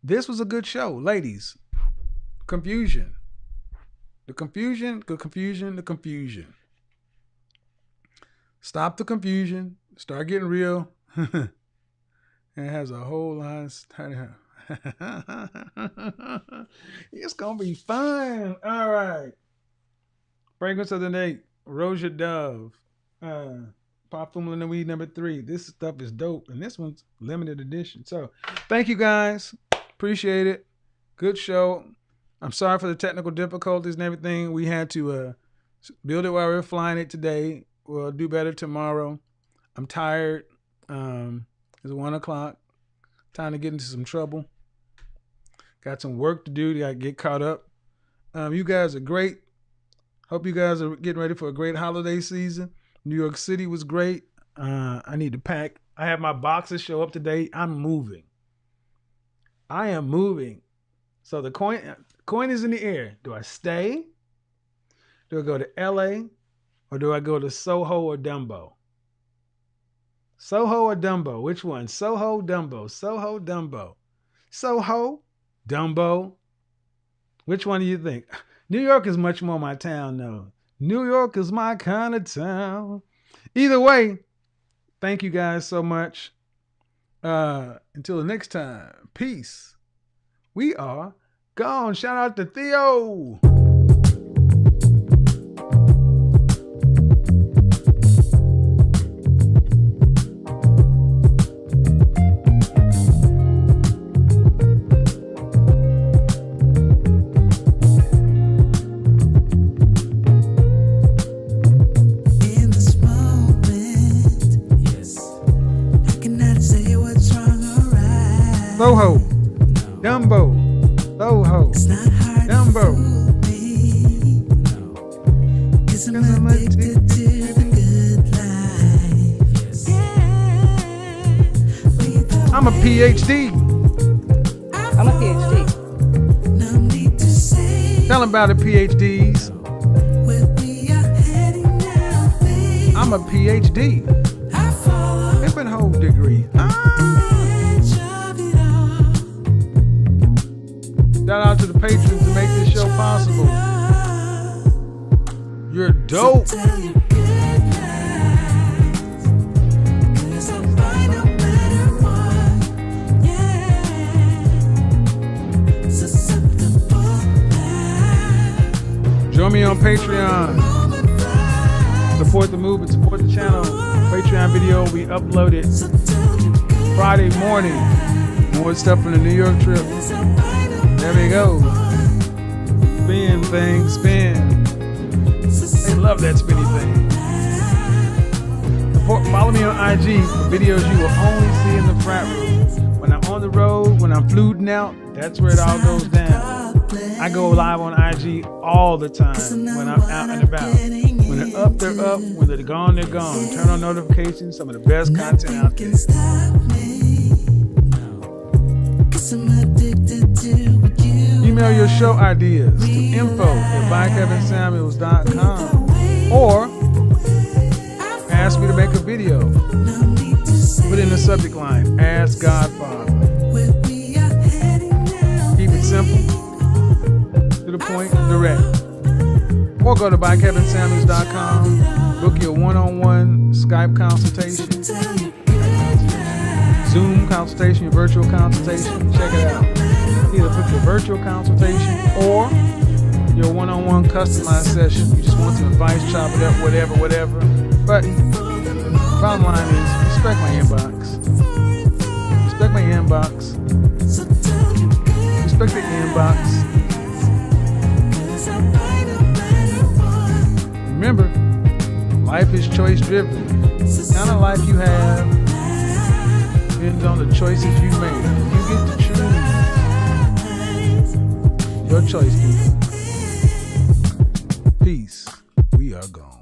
This was a good show, ladies. Confusion. The confusion. Stop the confusion. Start getting real. It has a whole lot of it's going to be fun. All right. Fragrance of the night. Rosia Dove. Parfum de Nuit number 3. This stuff is dope. And this one's limited edition. So thank you guys. Appreciate it. Good show. I'm sorry for the technical difficulties and everything. We had to build it while we were flying it today. We'll do better tomorrow. I'm tired. It's 1 o'clock. Time to get into some trouble. Got some work to do. Got to get caught up. You guys are great. Hope you guys are getting ready for a great holiday season. New York City was great. I need to pack. I have my boxes show up today. I'm moving. I am moving. So the coin is in the air. Do I stay? Do I go to LA? Or do I go to Soho or Dumbo? Soho or Dumbo? Which one? Soho, Dumbo. Soho, Dumbo. Soho, Dumbo. Which one do you think? New York is much more my town, though. New York is my kind of town. Either way, thank you guys so much. Until the next time, peace. We are gone. Shout out to Theo. In this moment, I cannot say what's wrong or right. Soho, Dumbo, Soho, It's not hard to Dumbo. fool me. 'Cause I'm addicted to the good life. Yeah. I'm a PhD. I'm a PhD. No need to say Tell them about the PhDs. where we are heading now, babe. I'm a PhD. I follow I've been whole degree. the edge of it all. Shout out to the patrons to make this show possible. You're dope. Tell your good lies. 'Cause I'll find no matter what. Yeah. Susceptible now. Join me on Patreon. Moment flies. Support the movement, support the channel. Patreon video will be uploaded So tell your good Friday morning. More stuff from the New York trip. lies. I'll find no There we go. Spin thing, spin. They love that spinny thing. Follow me on IG for videos you will only see in the frat room. When I'm on the road, when I'm fluting out, that's where it all goes down. I go live on IG all the time when I'm out and about. When they're up, they're up. When they're gone, they're gone. Turn on notifications. Some of the best content out there. can stop me. 'Cause I'm addicted to you. Email your show ideas to info@bykevinsamuels.com or ask me to make a video. No need to say Put in the subject line, Ask Godfather. where we are heading now. Keep it simple, to the point, direct. Or go to bykevinsamuels.com, book your one-on-one Skype consultation, Tell your good lies. Zoom consultation, your virtual consultation. Check it out. Either book your virtual consultation or your one-on-one customized session. You just want some advice, chop it up, whatever. But bottom line is, respect my inbox. Respect my inbox. So tell your good Respect the inbox. lies. I'll find no matter what. Remember, life is choice driven. The kind of life you have depends on the choices you make. You get to choose. Your choice, people. Peace. We are gone.